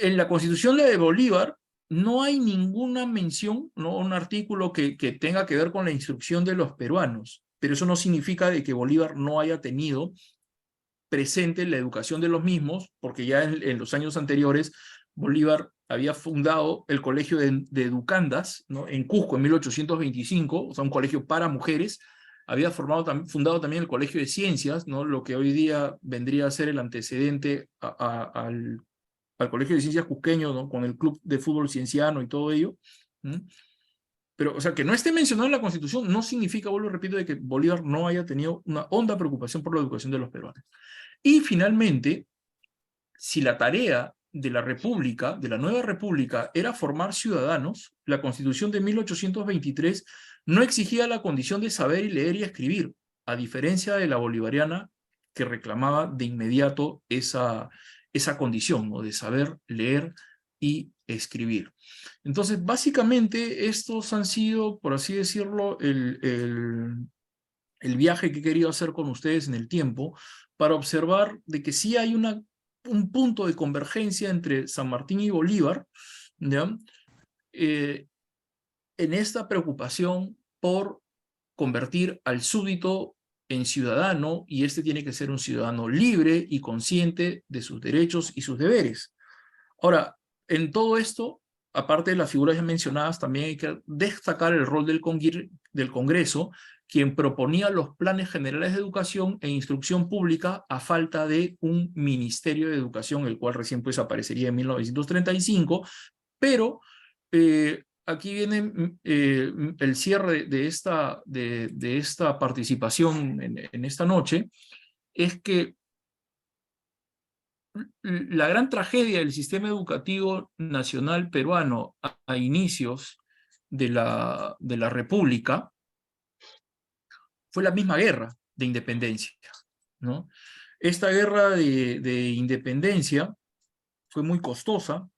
En la Constitución de Bolívar no hay ninguna mención, ¿no?, un artículo que tenga que ver con la instrucción de los peruanos, pero eso no significa de que Bolívar no haya tenido presente la educación de los mismos, porque ya en los años anteriores Bolívar había fundado el colegio de educandas, ¿no?, en Cusco en 1825, o sea, un colegio para mujeres. Había fundado también el colegio de ciencias, ¿no?, lo que hoy día vendría a ser el antecedente al Colegio de Ciencias Cusqueño, ¿no?, con el Club de Fútbol Cienciano y todo ello. Pero, o sea, que no esté mencionado en la Constitución no significa, vuelvo y repito, de que Bolívar no haya tenido una honda preocupación por la educación de los peruanos. Y finalmente, si la tarea de la República, de la nueva República, era formar ciudadanos, la Constitución de 1823 no exigía la condición de saber y leer y escribir, a diferencia de la bolivariana, que reclamaba de inmediato esa condición, ¿no?, de saber leer y escribir. Entonces, básicamente, estos han sido, por así decirlo, el viaje que he querido hacer con ustedes en el tiempo, para observar de que sí hay un punto de convergencia entre San Martín y Bolívar, ¿ya?, en esta preocupación por convertir al súbdito en ciudadano, y este tiene que ser un ciudadano libre y consciente de sus derechos y sus deberes. Ahora, en todo esto, aparte de las figuras ya mencionadas, también hay que destacar el rol del Congreso, quien proponía los planes generales de educación e instrucción pública a falta de un Ministerio de Educación, el cual recién pues aparecería en 1935, pero aquí viene el cierre de esta participación en esta noche, es que la gran tragedia del sistema educativo nacional peruano a inicios de la República fue la misma guerra de independencia, ¿no? Esta guerra de independencia fue muy costosa,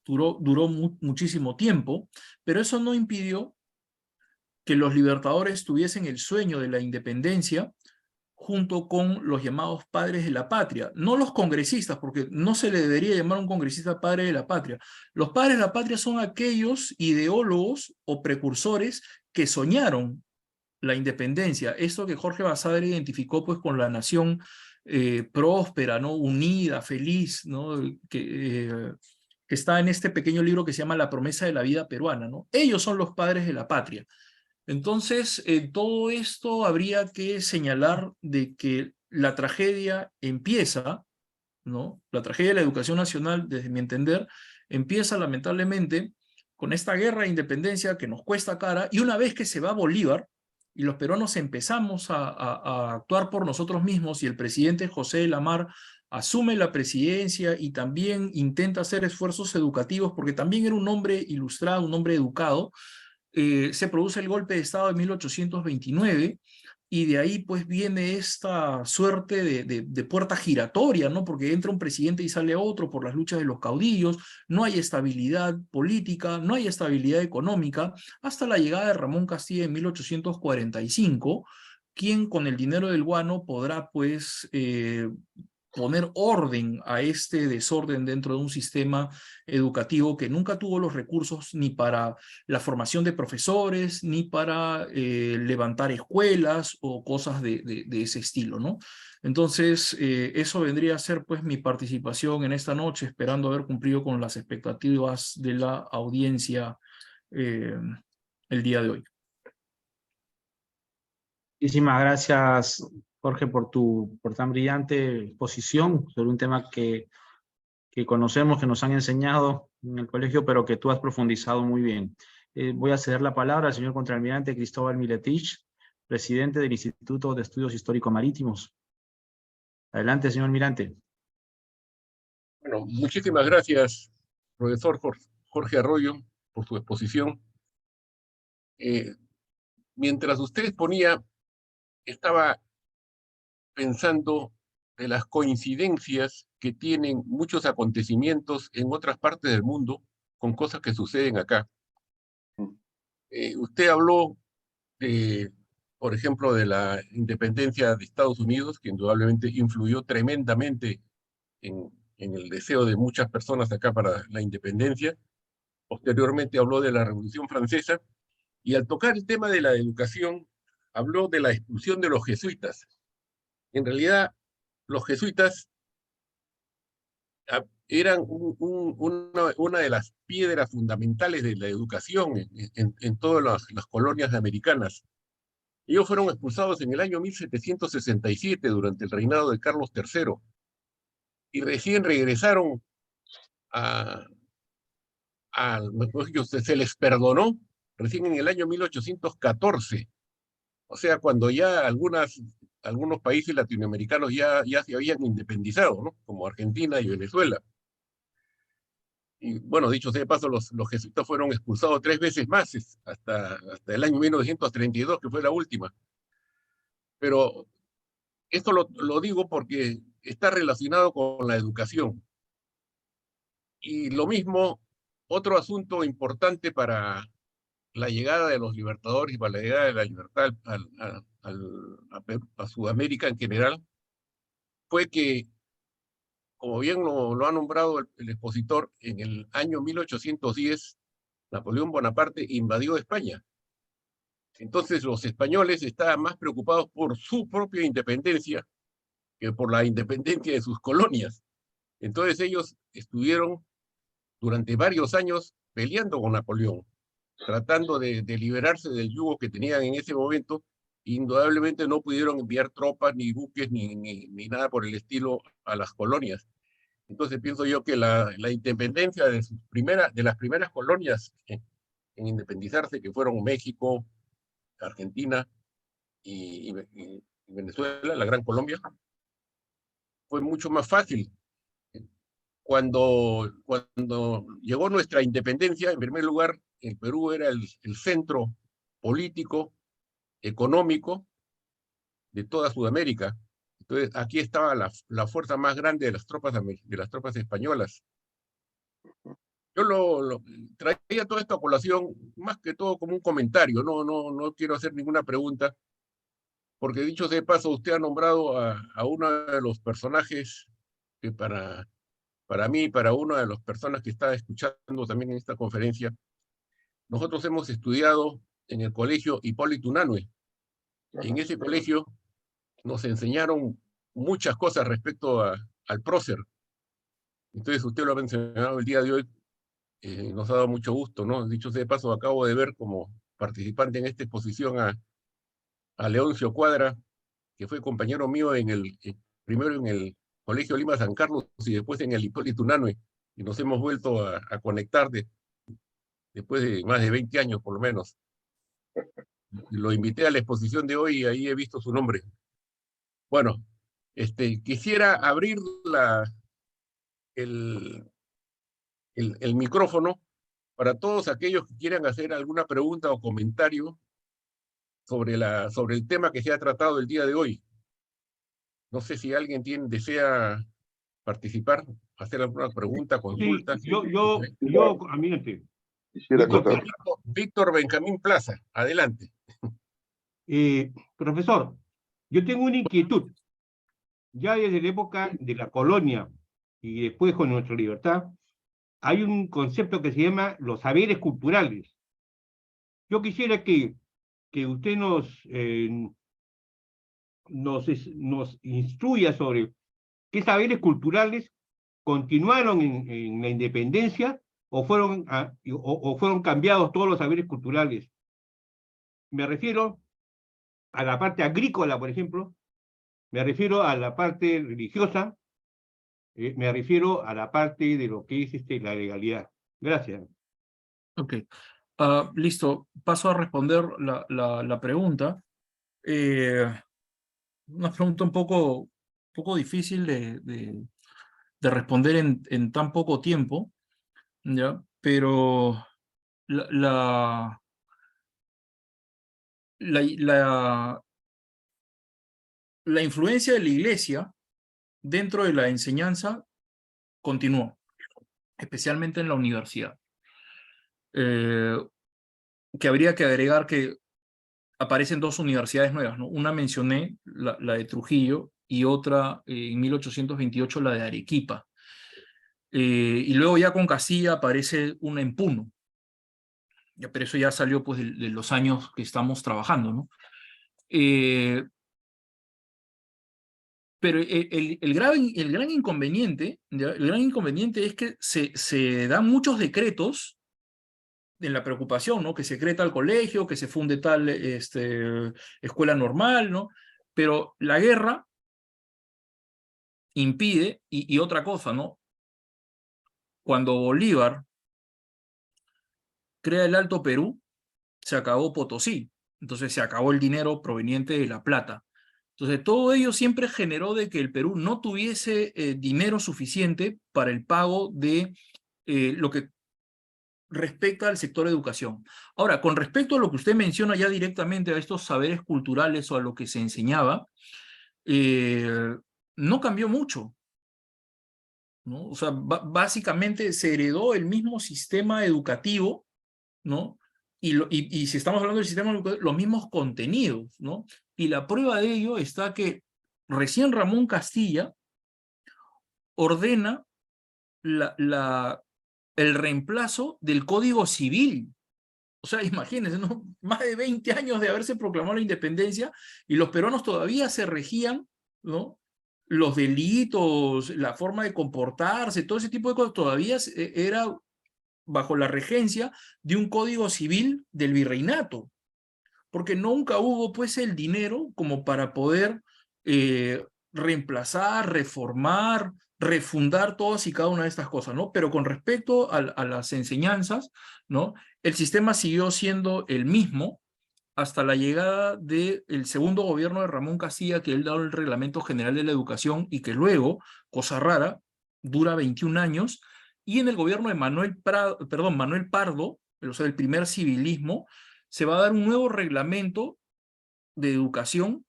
duró muchísimo tiempo, pero eso no impidió que los libertadores tuviesen el sueño de la independencia junto con los llamados padres de la patria, no los congresistas, porque no se le debería llamar a un congresista padre de la patria. Los padres de la patria son aquellos ideólogos o precursores que soñaron la independencia, esto que Jorge Basadre identificó pues con la nación próspera, ¿no?, unida, feliz, ¿no?, que está en este pequeño libro que se llama La promesa de la vida peruana, ¿no? Ellos son los padres de la patria. Entonces, todo esto habría que señalar de que la tragedia empieza, ¿no?, la tragedia de la educación nacional, desde mi entender, empieza lamentablemente con esta guerra de independencia que nos cuesta cara, y una vez que se va Bolívar, y los peruanos empezamos a actuar por nosotros mismos, y el presidente José de la Mar asume la presidencia y también intenta hacer esfuerzos educativos, porque también era un hombre ilustrado, un hombre educado, se produce el golpe de Estado de 1829, y de ahí pues viene esta suerte de puerta giratoria, ¿no?, porque entra un presidente y sale otro por las luchas de los caudillos, no hay estabilidad política, no hay estabilidad económica, hasta la llegada de Ramón Castilla en 1845, ¿quién con el dinero del guano podrá, pues, poner orden a este desorden dentro de un sistema educativo que nunca tuvo los recursos ni para la formación de profesores, ni para levantar escuelas o cosas de ese estilo, ¿no? Entonces, eso vendría a ser pues mi participación en esta noche, esperando haber cumplido con las expectativas de la audiencia el día de hoy. Muchísimas gracias, Jorge, por tan brillante exposición sobre un tema que conocemos, que nos han enseñado en el colegio, pero que tú has profundizado muy bien. Voy a ceder la palabra al señor contraalmirante Cristóbal Miletich, presidente del Instituto de Estudios Histórico-Marítimos. Adelante, señor almirante. Bueno, muchísimas gracias, profesor Jorge Arroyo, por su exposición. Mientras usted exponía, estaba pensando de las coincidencias que tienen muchos acontecimientos en otras partes del mundo con cosas que suceden acá. Usted habló de, por ejemplo, de la independencia de Estados Unidos, que indudablemente influyó tremendamente en el deseo de muchas personas acá para la independencia. Posteriormente habló de la Revolución Francesa, y al tocar el tema de la educación, habló de la expulsión de los jesuitas. En realidad, los jesuitas eran una de las piedras fundamentales de la educación en todas las colonias americanas. Ellos fueron expulsados en el año 1767 durante el reinado de Carlos III, y recién regresaron se les perdonó recién en el año 1814. O sea, cuando ya algunos países latinoamericanos ya se habían independizado, ¿no? Como Argentina y Venezuela. Y bueno, dicho sea de paso, los jesuitas fueron expulsados 3 veces más, hasta el año 1932, que fue la última. Pero esto lo digo porque está relacionado con la educación. Y lo mismo, otro asunto importante para la llegada de los libertadores y para la llegada de la libertad a Sudamérica en general, fue que, como bien lo ha nombrado el expositor, en el año 1810, Napoleón Bonaparte invadió España. Entonces los españoles estaban más preocupados por su propia independencia que por la independencia de sus colonias. Entonces ellos estuvieron durante varios años peleando con Napoleón, tratando de liberarse del yugo que tenían en ese momento. Indudablemente no pudieron enviar tropas, ni buques, ni nada por el estilo a las colonias. Entonces pienso yo que la independencia de las primeras colonias en independizarse, que fueron México, Argentina y Venezuela, la Gran Colombia, fue mucho más fácil. Cuando llegó nuestra independencia, en primer lugar, el Perú era el centro político, económico de toda Sudamérica. Entonces, aquí estaba la fuerza más grande de las tropas españolas. Yo traía toda esta colación más que todo como un comentario, no quiero hacer ninguna pregunta, porque dicho sea de paso, usted ha nombrado a uno de los personajes que para mí, para una de las personas que está escuchando también en esta conferencia, nosotros hemos estudiado en el colegio Hipólito Unanue. En ese colegio nos enseñaron muchas cosas respecto al prócer. Entonces usted lo ha mencionado el día de hoy, nos ha dado mucho gusto, ¿no? Dicho sea de paso, acabo de ver como participante en esta exposición a Leoncio Cuadra, que fue compañero mío primero en el Colegio Lima San Carlos y después en el Hipólito Unanue, y nos hemos vuelto a conectar después de más de 20 años por lo menos. Lo invité a la exposición de hoy y ahí he visto su nombre. Bueno, quisiera abrir el micrófono para todos aquellos que quieran hacer alguna pregunta o comentario sobre el tema que se ha tratado el día de hoy. No sé si alguien desea participar, hacer alguna pregunta, consulta. Sí, almirante. Víctor Benjamín Plaza, adelante. Profesor, Yo tengo una inquietud. Ya desde la época de la colonia y después con nuestra libertad, hay un concepto que se llama los saberes culturales. Yo quisiera que usted nos instruya sobre qué saberes culturales continuaron en la independencia o fueron cambiados todos los saberes culturales. Me refiero a la parte agrícola, por ejemplo, me refiero a la parte religiosa, me refiero a la parte de lo que es la legalidad. Gracias. Ok. Listo. Paso a responder la pregunta. Una pregunta un poco difícil de responder en tan poco tiempo, ¿ya? Pero la, la, la, la, la influencia de la iglesia dentro de la enseñanza continuó, especialmente en la universidad. Que habría que agregar que aparecen dos universidades nuevas, ¿no? Una mencioné, la de Trujillo, y otra en 1828, la de Arequipa. Y luego ya con Castilla aparece una en Puno. Ya, pero eso ya salió pues de los años que estamos trabajando, ¿no? Pero el gran inconveniente, ¿ya? El gran inconveniente es que se dan muchos decretos en la preocupación, ¿no? Que se cree tal colegio, que se funde tal escuela normal, ¿no? Pero la guerra impide, y otra cosa, ¿no? Cuando Bolívar crea el Alto Perú, se acabó Potosí, entonces se acabó el dinero proveniente de La Plata. Entonces todo ello siempre generó de que el Perú no tuviese dinero suficiente para el pago de lo que respecta al sector educación. Ahora, con respecto a lo que usted menciona ya directamente a estos saberes culturales o a lo que se enseñaba, no cambió mucho, ¿no? O sea, básicamente se heredó el mismo sistema educativo, ¿no? Y si estamos hablando del sistema educativo, los mismos contenidos, ¿no? Y la prueba de ello está que recién Ramón Castilla ordena el reemplazo del Código Civil. O sea, imagínense, ¿no? Más de 20 años de haberse proclamado la independencia y los peruanos todavía se regían, ¿no? Los delitos, la forma de comportarse, todo ese tipo de cosas todavía era bajo la regencia de un código civil del virreinato, porque nunca hubo pues el dinero como para poder reemplazar, reformar, refundar todas y cada una de estas cosas, ¿no? Pero con respecto a las enseñanzas, ¿no? El sistema siguió siendo el mismo hasta la llegada del segundo gobierno de Ramón Castilla, que él dio el Reglamento General de la Educación y que luego, cosa rara, dura 21 años, y en el gobierno de Manuel Pardo, o sea, el primer civilismo, se va a dar un nuevo reglamento de educación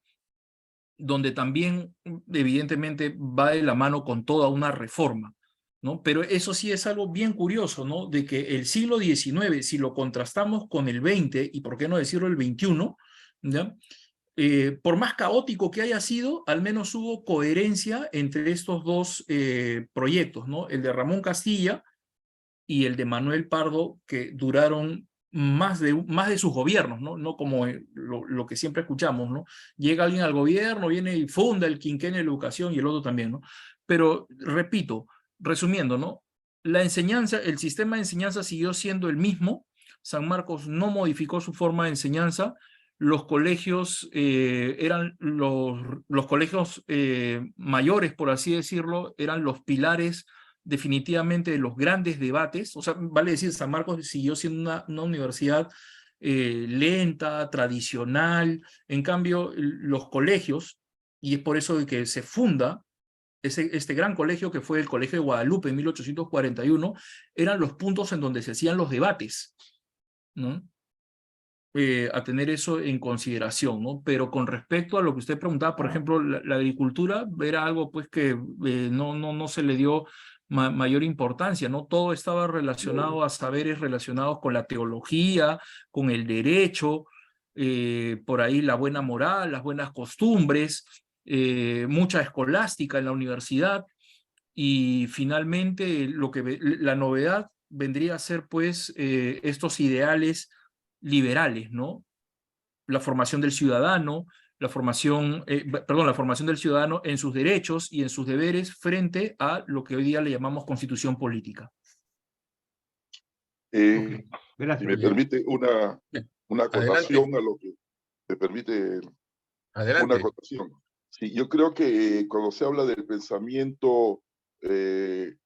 donde también evidentemente va de la mano con toda una reforma, ¿no? Pero eso sí es algo bien curioso, ¿no? De que el siglo XIX, si lo contrastamos con el XX, y por qué no decirlo el XXI, ¿ya? Por más caótico que haya sido, al menos hubo coherencia entre estos dos proyectos, ¿no? El de Ramón Castilla y el de Manuel Pardo, que duraron más de sus gobiernos, ¿no? No como lo que siempre escuchamos, ¿no? Llega alguien al gobierno, viene y funda el quinquenio de la educación y el otro también, ¿no? Pero, repito, resumiendo, ¿no? La enseñanza, el sistema de enseñanza siguió siendo el mismo, San Marcos no modificó su forma de enseñanza, los colegios eran los colegios mayores, por así decirlo, eran los pilares definitivamente de los grandes debates. O sea, vale decir, San Marcos siguió siendo una universidad lenta, tradicional. En cambio, los colegios, y es por eso de que se funda este gran colegio que fue el Colegio de Guadalupe en 1841, eran los puntos en donde se hacían los debates, ¿no? A tener eso en consideración, ¿no? Pero con respecto a lo que usted preguntaba, por ejemplo, la agricultura era algo pues que no se le dio mayor importancia, ¿no? Todo estaba relacionado a saberes relacionados con la teología, con el derecho, por ahí la buena moral, las buenas costumbres, mucha escolástica en la universidad, y finalmente la novedad vendría a ser pues estos ideales liberales, ¿no? La formación del ciudadano, la formación del ciudadano en sus derechos y en sus deberes frente a lo que hoy día le llamamos constitución política. Ok, Si gracias. me permite una Adelante, acotación a lo que me permite una adelante. acotación. Sí, yo creo que cuando se habla del pensamiento en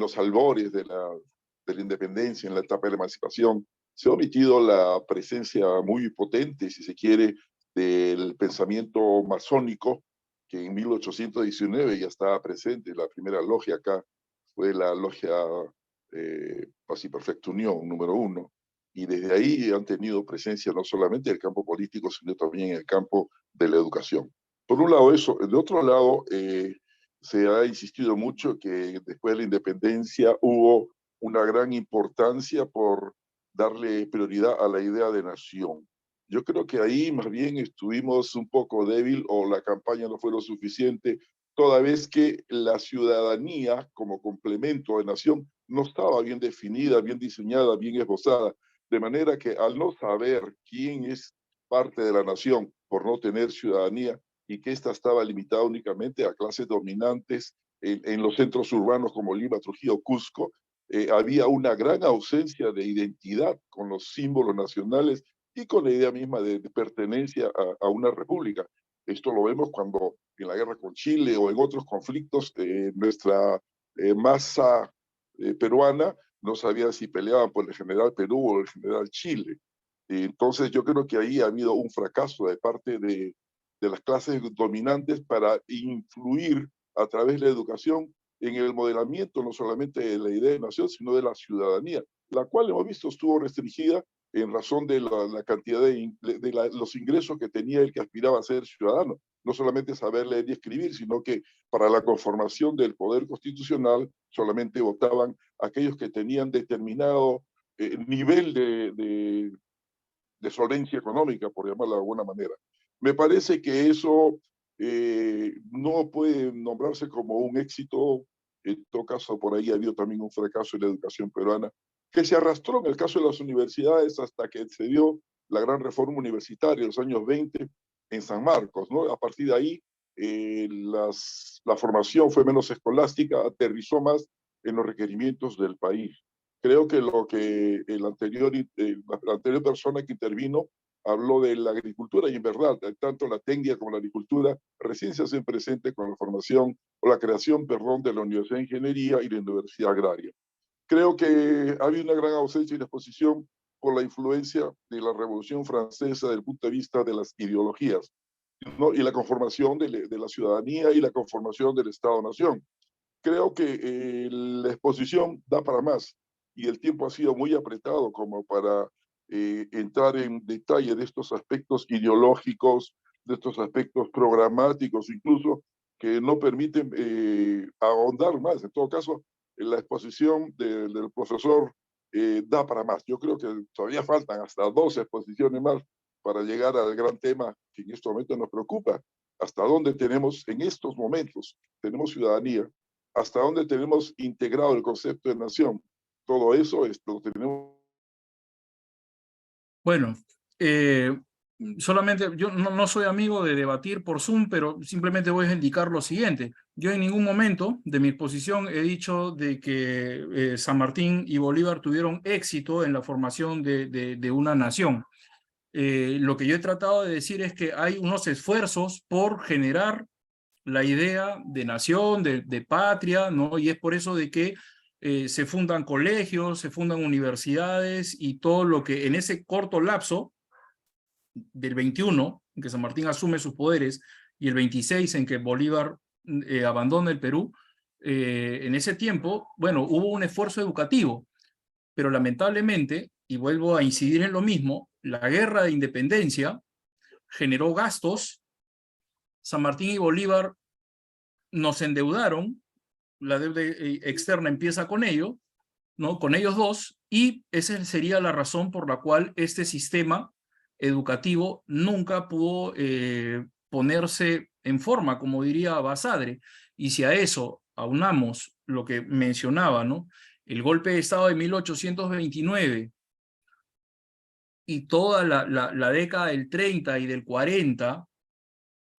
los albores de la independencia, en la etapa de la emancipación, se ha omitido la presencia muy potente, si se quiere, del pensamiento masónico, que en 1819 ya estaba presente. La primera logia acá fue la logia Paz y Perfecta Unión, número 1, y desde ahí han tenido presencia no solamente en el campo político, sino también en el campo de la educación. Por un lado eso, de otro lado, se ha insistido mucho que después de la independencia hubo una gran importancia por darle prioridad a la idea de nación. Yo creo que ahí más bien estuvimos un poco débil o la campaña no fue lo suficiente, toda vez que la ciudadanía como complemento de nación no estaba bien definida, bien diseñada, bien esbozada, de manera que al no saber quién es parte de la nación por no tener ciudadanía, y que esta estaba limitada únicamente a clases dominantes en los centros urbanos como Lima, Trujillo, Cusco, había una gran ausencia de identidad con los símbolos nacionales y con la idea misma de pertenencia a una república. Esto lo vemos cuando en la guerra con Chile o en otros conflictos nuestra masa peruana no sabía si peleaban por el general Perú o el general Chile. Entonces yo creo que ahí ha habido un fracaso de parte de las clases dominantes para influir a través de la educación en el modelamiento no solamente de la idea de nación, sino de la ciudadanía, la cual hemos visto estuvo restringida en razón de la cantidad de los ingresos que tenía el que aspiraba a ser ciudadano. No solamente saber leer y escribir, sino que para la conformación del poder constitucional solamente votaban aquellos que tenían determinado nivel de solvencia económica, por llamarlo de alguna manera. Me parece que eso no puede nombrarse como un éxito. En todo caso, por ahí ha habido también un fracaso en la educación peruana, que se arrastró en el caso de las universidades hasta que se dio la gran reforma universitaria en los años 20 en San Marcos, ¿no? A partir de ahí, la formación fue menos escolástica, aterrizó más en los requerimientos del país. Creo que lo que la anterior persona que intervino habló de la agricultura, y en verdad, tanto la técnica como la agricultura recién se hacen presente con la formación o la creación, perdón, de la Universidad de Ingeniería y la Universidad Agraria. Creo que ha habido una gran ausencia y exposición por la influencia de la Revolución Francesa desde el punto de vista de las ideologías, ¿no? Y la conformación de la ciudadanía y la conformación del Estado-Nación. Creo que la exposición da para más y el tiempo ha sido muy apretado como para entrar en detalle de estos aspectos ideológicos, de estos aspectos programáticos, incluso que no permiten ahondar más. En todo caso, la exposición del profesor da para más. Yo creo que todavía faltan hasta 12 exposiciones más para llegar al gran tema que en este momento nos preocupa. ¿Hasta dónde tenemos en estos momentos? Tenemos ciudadanía. ¿Hasta dónde tenemos integrado el concepto de nación? Todo eso lo tenemos. Bueno, solamente yo no soy amigo de debatir por Zoom, pero simplemente voy a indicar lo siguiente. Yo en ningún momento de mi exposición he dicho de que San Martín y Bolívar tuvieron éxito en la formación de una nación. Lo que yo he tratado de decir es que hay unos esfuerzos por generar la idea de nación, de patria, ¿no? Y es por eso de que se fundan colegios, se fundan universidades y todo lo que en ese corto lapso del 21, en que San Martín asume sus poderes, y el 26, en que Bolívar abandona el Perú, en ese tiempo, bueno, hubo un esfuerzo educativo, pero lamentablemente, y vuelvo a incidir en lo mismo, la guerra de independencia generó gastos. San Martín y Bolívar nos endeudaron, la deuda externa empieza con ello, ¿no? Con ellos dos, y esa sería la razón por la cual este sistema educativo nunca pudo ponerse en forma, como diría Basadre. Y si a eso aunamos lo que mencionaba, ¿no? El golpe de Estado de 1829 y toda la década del 30 y del 40,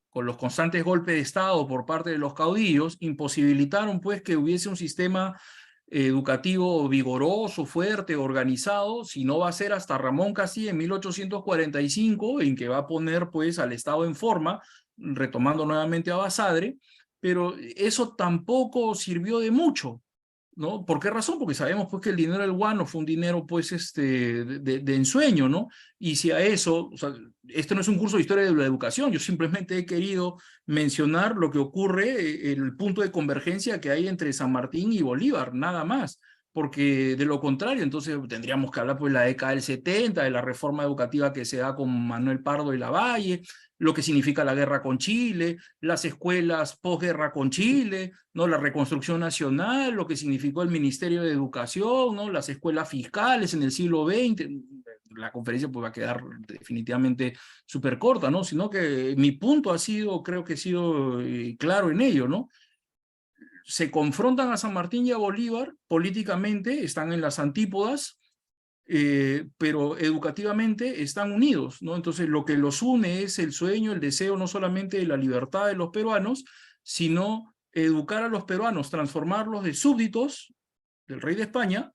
con los constantes golpes de Estado por parte de los caudillos, imposibilitaron pues que hubiese un sistema educativo vigoroso, fuerte, organizado, si no va a ser hasta Ramón Castilla en 1845, en que va a poner pues al Estado en forma, retomando nuevamente a Basadre, pero eso tampoco sirvió de mucho, ¿no? ¿Por qué razón? Porque sabemos pues que el dinero del guano fue un dinero pues de ensueño, ¿no? Y si a eso, o sea, esto no es un curso de historia de la educación, yo simplemente he querido mencionar lo que ocurre, el punto de convergencia que hay entre San Martín y Bolívar, nada más, porque de lo contrario, entonces tendríamos que hablar pues de la década del 70, de la reforma educativa que se da con Manuel Pardo y Lavalle, lo que significa la guerra con Chile, las escuelas posguerra con Chile, ¿no? La reconstrucción nacional, lo que significó el Ministerio de Educación, ¿no? Las escuelas fiscales en el siglo XX. La conferencia pues va a quedar definitivamente súper corta, ¿no? Sino que mi punto ha sido, creo que he sido claro en ello, ¿no? Se confrontan a San Martín y a Bolívar políticamente, están en las antípodas, pero educativamente están unidos, ¿no? Entonces lo que los une es el sueño, el deseo no solamente de la libertad de los peruanos, sino educar a los peruanos, transformarlos de súbditos del rey de España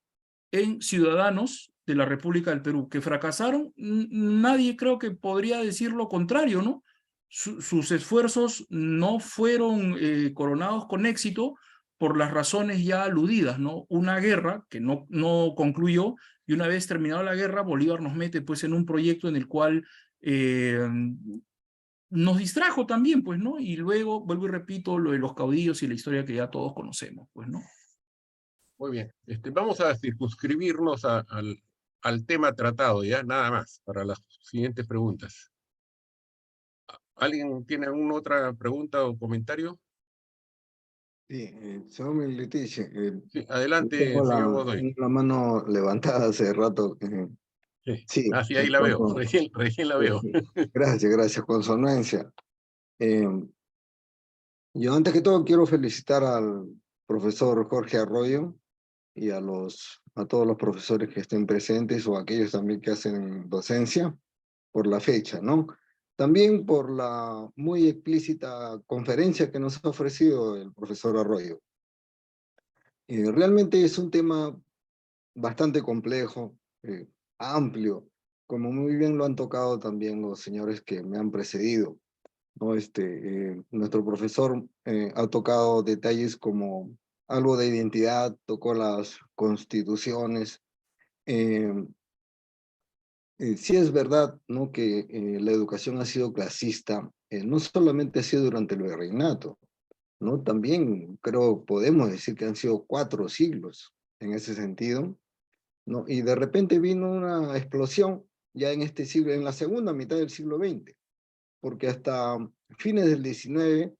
en ciudadanos de la República del Perú, que fracasaron. Nadie creo que podría decir lo contrario, ¿no? Sus esfuerzos no fueron coronados con éxito por las razones ya aludidas, ¿no? Una guerra que no concluyó, y una vez terminada la guerra, Bolívar nos mete pues en un proyecto en el cual nos distrajo también, pues, ¿no? Y luego, vuelvo y repito, lo de los caudillos y la historia que ya todos conocemos, pues, ¿no? Muy bien. Vamos a circunscribirnos al tema tratado, ya, nada más, para las siguientes preguntas. ¿Alguien tiene alguna otra pregunta o comentario? Sí, señor Militich, Sí, adelante, tengo señor Godoy. la mano levantada hace rato. Sí. Sí, Ah, sí, ahí la veo, recién la veo. gracias, con su anuencia. Yo antes que todo quiero felicitar al profesor Jorge Arroyo y a todos los profesores que estén presentes o aquellos también que hacen docencia por la fecha, ¿no? También por la muy explícita conferencia que nos ha ofrecido el profesor Arroyo. Realmente es un tema bastante complejo, amplio, como muy bien lo han tocado también los señores que me han precedido, ¿no? Nuestro profesor ha tocado detalles como algo de identidad, tocó las constituciones. Sí es verdad, ¿no? Que la educación ha sido clasista, no solamente ha sido durante el virreinato, ¿no? También creo podemos decir que han sido 4 siglos en ese sentido, ¿no? Y de repente vino una explosión ya en este siglo, en la segunda mitad del siglo XX, porque hasta fines del XIX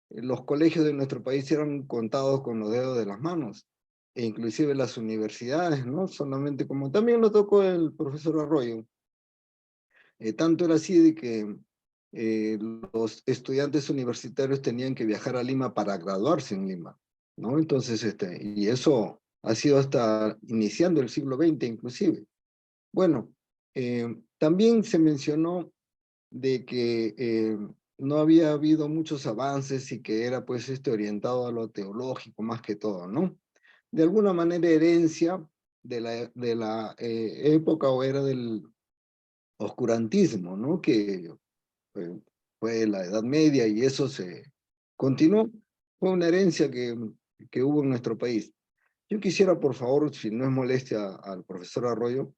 los colegios de nuestro país eran contados con los dedos de las manos, e inclusive las universidades, ¿no? Solamente como también lo tocó el profesor Arroyo. Tanto era así de que los estudiantes universitarios tenían que viajar a Lima para graduarse en Lima, ¿no? Entonces, y eso ha sido hasta iniciando el siglo XX inclusive. Bueno, también se mencionó de que no había habido muchos avances y que era pues orientado a lo teológico más que todo, ¿no? De alguna manera herencia de la época o era del oscurantismo, ¿no? Que fue la Edad Media y eso se continuó. Fue una herencia que hubo en nuestro país. Yo quisiera, por favor, si no es molestia al profesor Arroyo,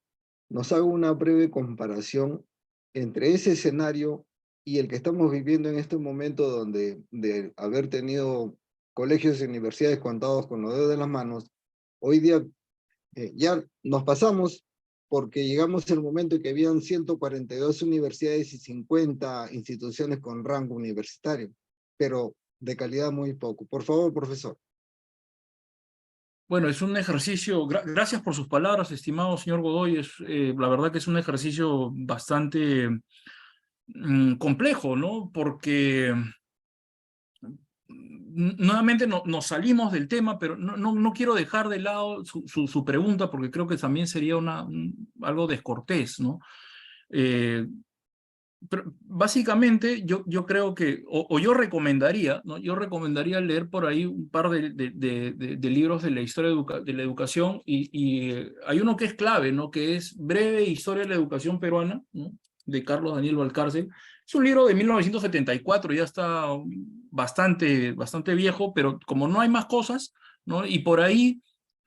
nos haga una breve comparación entre ese escenario y el que estamos viviendo en este momento, donde de haber tenido colegios y universidades contados con los dedos de las manos, hoy día ya nos pasamos porque llegamos al momento en que habían 142 universidades y 50 instituciones con rango universitario, pero de calidad muy poco. Por favor, profesor. Bueno, es un ejercicio, gracias por sus palabras, estimado señor Godoy, la verdad que es un ejercicio bastante complejo, ¿no? Porque nuevamente nos salimos del tema, pero no quiero dejar de lado su pregunta, porque creo que también sería algo descortés, ¿no? Pero básicamente yo creo que, o yo recomendaría, ¿no? Yo recomendaría leer por ahí un par de libros de la historia de la educación, y hay uno que es clave, ¿no? Que es Breve Historia de la Educación Peruana, ¿no? De Carlos Daniel Valcárcel. Es un libro de 1974, ya está bastante viejo, pero como no hay más cosas, ¿no? Y por ahí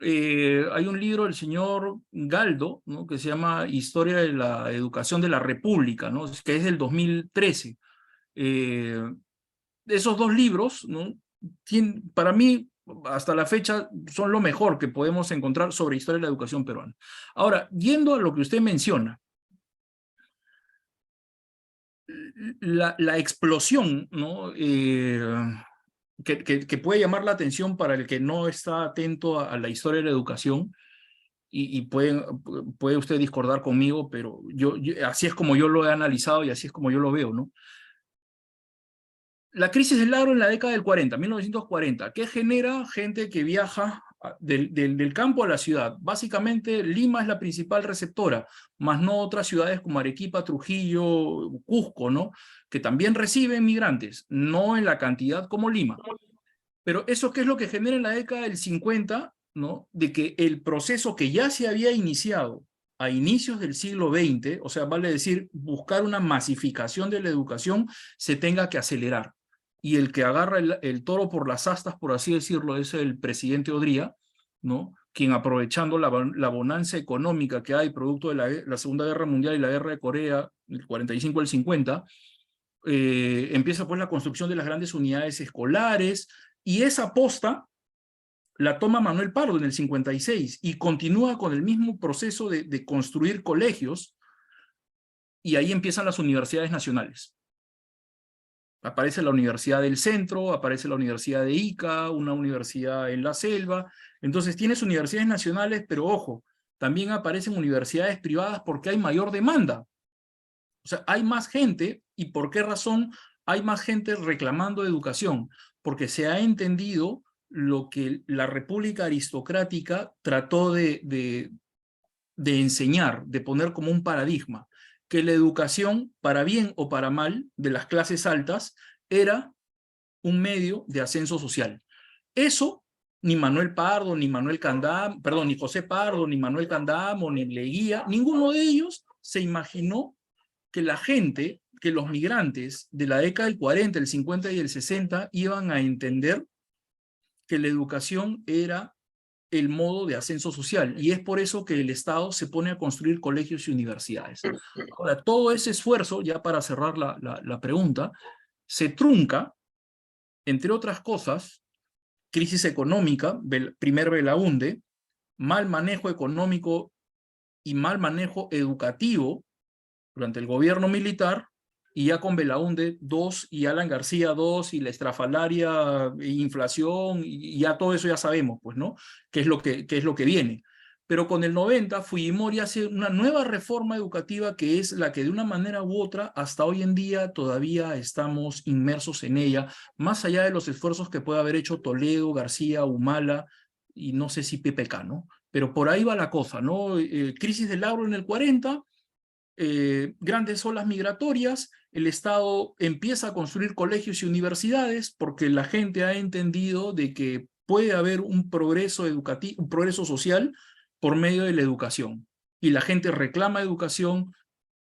hay un libro del señor Galdo, ¿no? Que se llama Historia de la Educación de la República, ¿no? Que es del 2013. Esos dos libros, ¿no? Para mí, hasta la fecha, son lo mejor que podemos encontrar sobre historia de la educación peruana. Ahora, yendo a lo que usted menciona, la explosión, ¿no? Que puede llamar la atención para el que no está atento a la historia de la educación, y puede usted discordar conmigo, pero así es como yo lo he analizado y así es como yo lo veo, ¿no? La crisis del agro en la década del 40, 1940, ¿qué genera? Gente que viaja del campo a la ciudad. Básicamente Lima es la principal receptora, más no otras ciudades como Arequipa, Trujillo, Cusco, ¿no? Que también reciben migrantes, no en la cantidad como Lima. Pero eso, ¿qué es lo que genera en la década del 50, ¿no? De que el proceso que ya se había iniciado a inicios del siglo XX, o sea, vale decir, buscar una masificación de la educación, se tenga que acelerar. Y el que agarra el toro por las astas, por así decirlo, es el presidente Odría, ¿no? Quien, aprovechando la bonanza económica que hay producto de la Segunda Guerra Mundial y la Guerra de Corea, del 45 al 50, empieza pues la construcción de las grandes unidades escolares, y esa posta la toma Manuel Pardo en el 56 y continúa con el mismo proceso de construir colegios, y ahí empiezan las universidades nacionales. Aparece la Universidad del Centro, aparece la Universidad de Ica, una universidad en la selva. Entonces tienes universidades nacionales, pero ojo, también aparecen universidades privadas porque hay mayor demanda. O sea, hay más gente. ¿Y por qué razón hay más gente reclamando educación? Porque se ha entendido lo que la República Aristocrática trató de enseñar, de poner como un paradigma, que la educación, para bien o para mal, de las clases altas, era un medio de ascenso social. Eso ni Manuel Pardo, ni Manuel Candamo, perdón, ni José Pardo, ni Manuel Candamo, ni Leguía, ninguno de ellos se imaginó que la gente, que los migrantes de la década del 40, el 50 y el 60 iban a entender que la educación era el modo de ascenso social, y es por eso que el Estado se pone a construir colegios y universidades. Ahora, todo ese esfuerzo, ya para cerrar la pregunta, se trunca, entre otras cosas, crisis económica, primer Belaúnde, mal manejo económico y mal manejo educativo durante el gobierno militar, y ya con Belaúnde 2 y Alan García 2 y la estrafalaria inflación, y ya todo eso ya sabemos, pues, ¿no? ¿Qué es lo que viene? Pero con el 90, Fujimori hace una nueva reforma educativa que es la que de una manera u otra, hasta hoy en día, todavía estamos inmersos en ella, más allá de los esfuerzos que puede haber hecho Toledo, García, Humala, y no sé si PPK, ¿no? Pero por ahí va la cosa, ¿no? Crisis del agro en el 40, grandes olas migratorias, el Estado empieza a construir colegios y universidades porque la gente ha entendido de que puede haber un progreso educativo, un progreso social por medio de la educación. Y la gente reclama educación,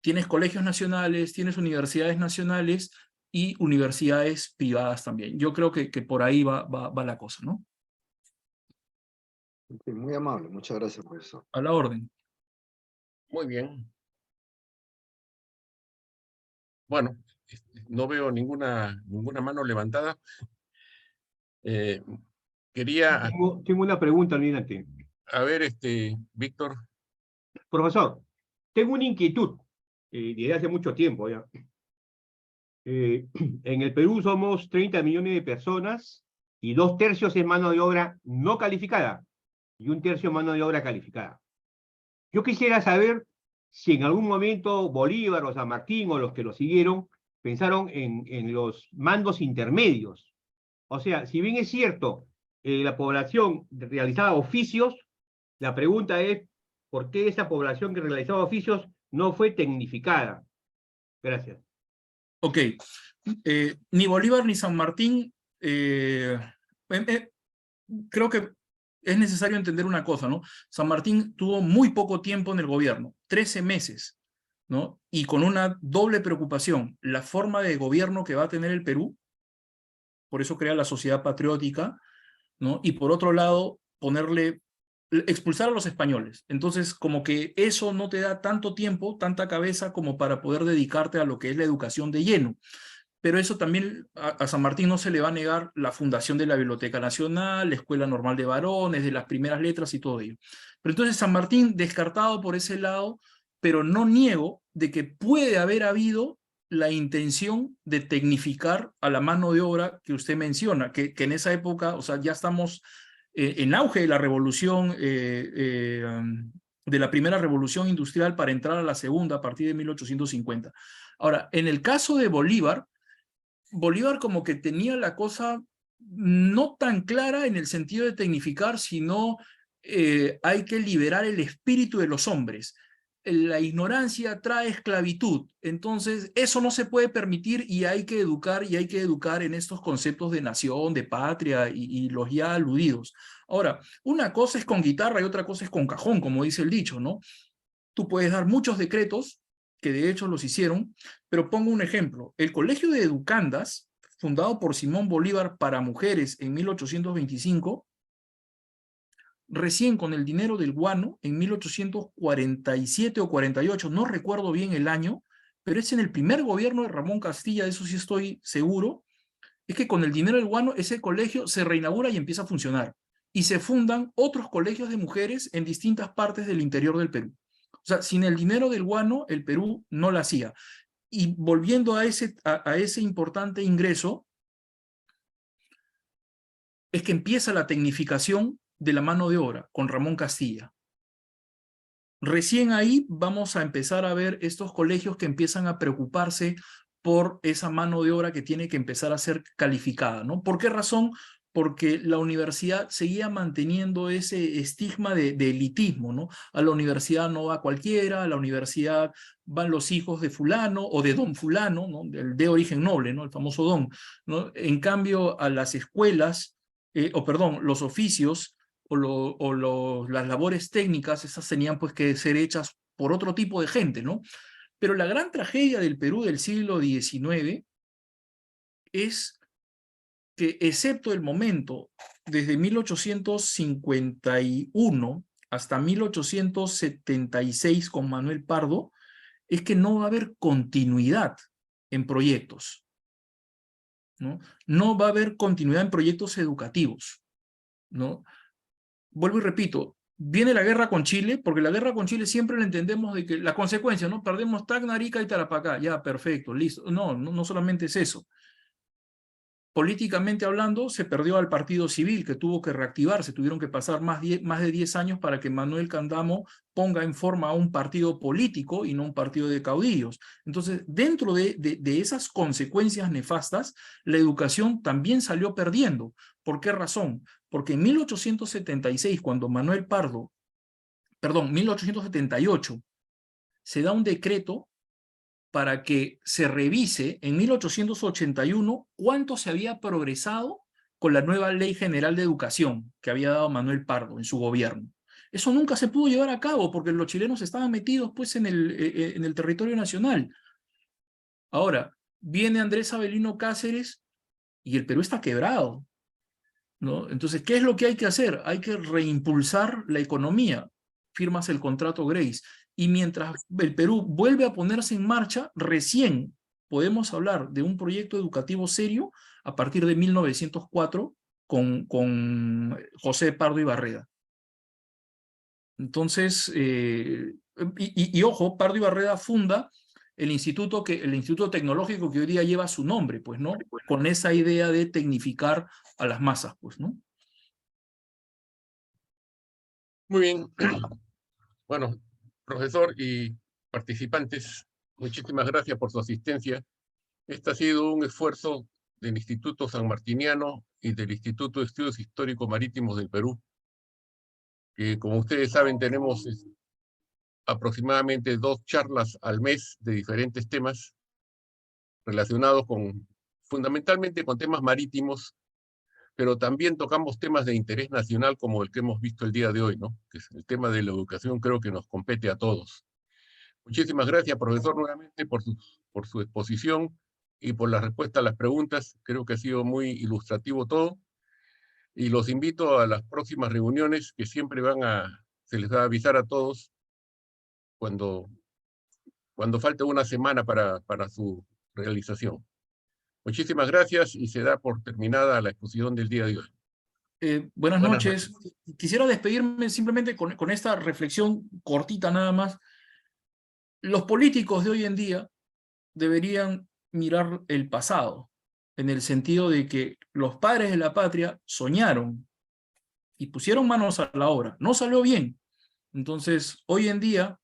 tienes colegios nacionales, tienes universidades nacionales y universidades privadas también. Yo creo que por ahí va la cosa, ¿no? Muy amable, muchas gracias, profesor. A la orden. Muy bien. Bueno, no veo ninguna mano levantada. Quería, Tengo una pregunta, Almirante. a ver, Víctor. Profesor, tengo una inquietud desde hace mucho tiempo ya. En el Perú somos 30 millones de personas y 2/3 es mano de obra no calificada. y 1/3 mano de obra calificada. Yo quisiera saber si en algún momento Bolívar o San Martín o los que lo siguieron pensaron en los mandos intermedios. O sea, si bien es cierto, la población realizaba oficios, la pregunta es, ¿por qué esa población que realizaba oficios no fue tecnificada? Gracias. Ok. Ni Bolívar ni San Martín, creo que es necesario entender una cosa, ¿no? San Martín tuvo muy poco tiempo en el gobierno, 13 meses, ¿no? Y con una doble preocupación, la forma de gobierno que va a tener el Perú, por eso crea la Sociedad Patriótica, ¿no? Y por otro lado, expulsar a los españoles. Entonces, como que eso no te da tanto tiempo, tanta cabeza como para poder dedicarte a lo que es la educación de lleno. Pero eso también a San Martín no se le va a negar la fundación de la Biblioteca Nacional, la Escuela Normal de Varones, de las primeras letras y todo ello. Pero entonces San Martín descartado por ese lado, pero no niego de que puede haber habido la intención de tecnificar a la mano de obra que usted menciona, que en esa época, o sea, ya estamos en auge de la revolución, de la primera revolución industrial para entrar a la segunda a partir de 1850. Ahora, en el caso de Bolívar como que tenía la cosa no tan clara en el sentido de tecnificar, sino hay que liberar el espíritu de los hombres. La ignorancia trae esclavitud, entonces eso no se puede permitir y hay que educar en estos conceptos de nación, de patria y los ya aludidos. Ahora, una cosa es con guitarra y otra cosa es con cajón, como dice el dicho, ¿no? Tú puedes dar muchos decretos, que de hecho los hicieron, pero pongo un ejemplo. El Colegio de Educandas, fundado por Simón Bolívar para mujeres en 1825, recién con el dinero del guano, en 1847 o 48, no recuerdo bien el año, pero es en el primer gobierno de Ramón Castilla, de eso sí estoy seguro, es que con el dinero del guano ese colegio se reinaugura y empieza a funcionar. Y se fundan otros colegios de mujeres en distintas partes del interior del Perú. O sea, sin el dinero del guano, el Perú no la hacía. Y volviendo a ese importante ingreso, es que empieza la tecnificación de la mano de obra con Ramón Castilla. Recién ahí vamos a empezar a ver estos colegios que empiezan a preocuparse por esa mano de obra que tiene que empezar a ser calificada, ¿no? ¿Por qué razón? Porque la universidad seguía manteniendo ese estigma de elitismo, ¿no? A la universidad no va cualquiera, a la universidad van los hijos de fulano o de don fulano, ¿no? De origen noble, ¿no? El famoso don, ¿no? En cambio, a las escuelas, los oficios las labores técnicas, esas tenían pues que ser hechas por otro tipo de gente, ¿no? Pero la gran tragedia del Perú del siglo XIX es que, excepto el momento desde 1851 hasta 1876 con Manuel Pardo, es que no va a haber continuidad en proyectos, ¿no? No va a haber continuidad en proyectos educativos, ¿no? Vuelvo y repito, viene la guerra con Chile, porque la guerra con Chile siempre la entendemos de que la consecuencia, ¿no? Perdemos Tacna, Arica y Tarapacá, ya, perfecto, listo. No solamente es eso. Políticamente hablando, se perdió al partido civil, que tuvo que reactivarse, tuvieron que pasar más de 10 años para que Manuel Candamo ponga en forma a un partido político y no un partido de caudillos. Entonces, dentro de esas consecuencias nefastas, la educación también salió perdiendo. ¿Por qué razón? Porque en 1878, cuando 1878, se da un decreto para que se revise en 1881 cuánto se había progresado con la nueva Ley General de Educación que había dado Manuel Pardo en su gobierno. Eso nunca se pudo llevar a cabo porque los chilenos estaban metidos pues en el territorio nacional. Ahora, viene Andrés Avelino Cáceres y el Perú está quebrado, ¿no? Entonces, ¿qué es lo que hay que hacer? Hay que reimpulsar la economía. Firmas el contrato Grace. Y mientras el Perú vuelve a ponerse en marcha, recién podemos hablar de un proyecto educativo serio a partir de 1904 con José Pardo y Barreda. Entonces, ojo, Pardo y Barreda funda el instituto tecnológico que hoy día lleva su nombre, pues, ¿no? Con esa idea de tecnificar a las masas, pues, ¿no? Muy bien. Bueno, profesor y participantes, muchísimas gracias por su asistencia. Este ha sido un esfuerzo del Instituto Sanmartiniano y del Instituto de Estudios Históricos Marítimos del Perú, que como ustedes saben tenemos aproximadamente 2 charlas al mes de diferentes temas relacionados fundamentalmente con temas marítimos, pero también tocamos temas de interés nacional como el que hemos visto el día de hoy, ¿no? Que es el tema de la educación, creo que nos compete a todos. Muchísimas gracias, profesor, nuevamente por su exposición y por la respuesta a las preguntas. Creo que ha sido muy ilustrativo todo. Y los invito a las próximas reuniones que siempre se les va a avisar a todos cuando falte una semana para su realización. Muchísimas gracias y se da por terminada la exposición del día de hoy. Buenas Buenas noches. Quisiera despedirme simplemente con esta reflexión cortita nada más. Los políticos de hoy en día deberían mirar el pasado, en el sentido de que los padres de la patria soñaron y pusieron manos a la obra. No salió bien. Entonces, hoy en día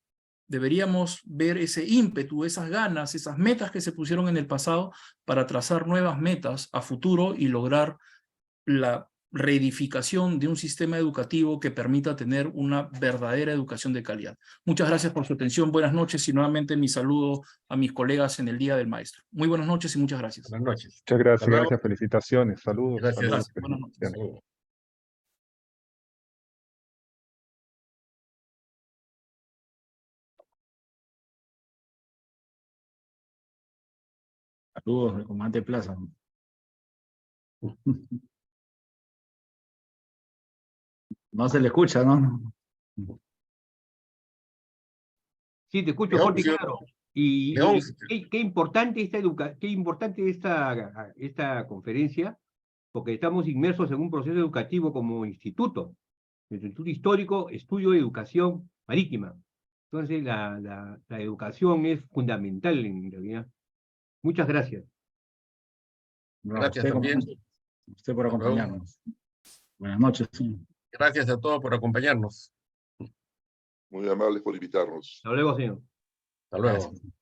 deberíamos ver ese ímpetu, esas ganas, esas metas que se pusieron en el pasado para trazar nuevas metas a futuro y lograr la reedificación de un sistema educativo que permita tener una verdadera educación de calidad. Muchas gracias por su atención, buenas noches y nuevamente mi saludo a mis colegas en el Día del Maestro. Muy buenas noches y muchas gracias. Buenas noches. Muchas gracias, Hasta luego. gracias, felicitaciones, saludos. Gracias. Saludos, Gracias, buenas noches. felicitaciones. Saludos, el comandante Plaza. No se le escucha, ¿no? Sí, te escucho León, fuerte y señor. claro. Y León. qué importante esta conferencia, porque estamos inmersos en un proceso educativo como instituto, el Instituto Histórico, Estudio de Educación Marítima. Entonces, la educación es fundamental en realidad. Muchas gracias. Bravo, Gracias usted, también. comandante, usted por Hasta luego. acompañarnos. Buenas noches. Sí. Gracias a todos por acompañarnos. Muy amables por invitarnos. Hasta luego, señor. Hasta luego. Gracias.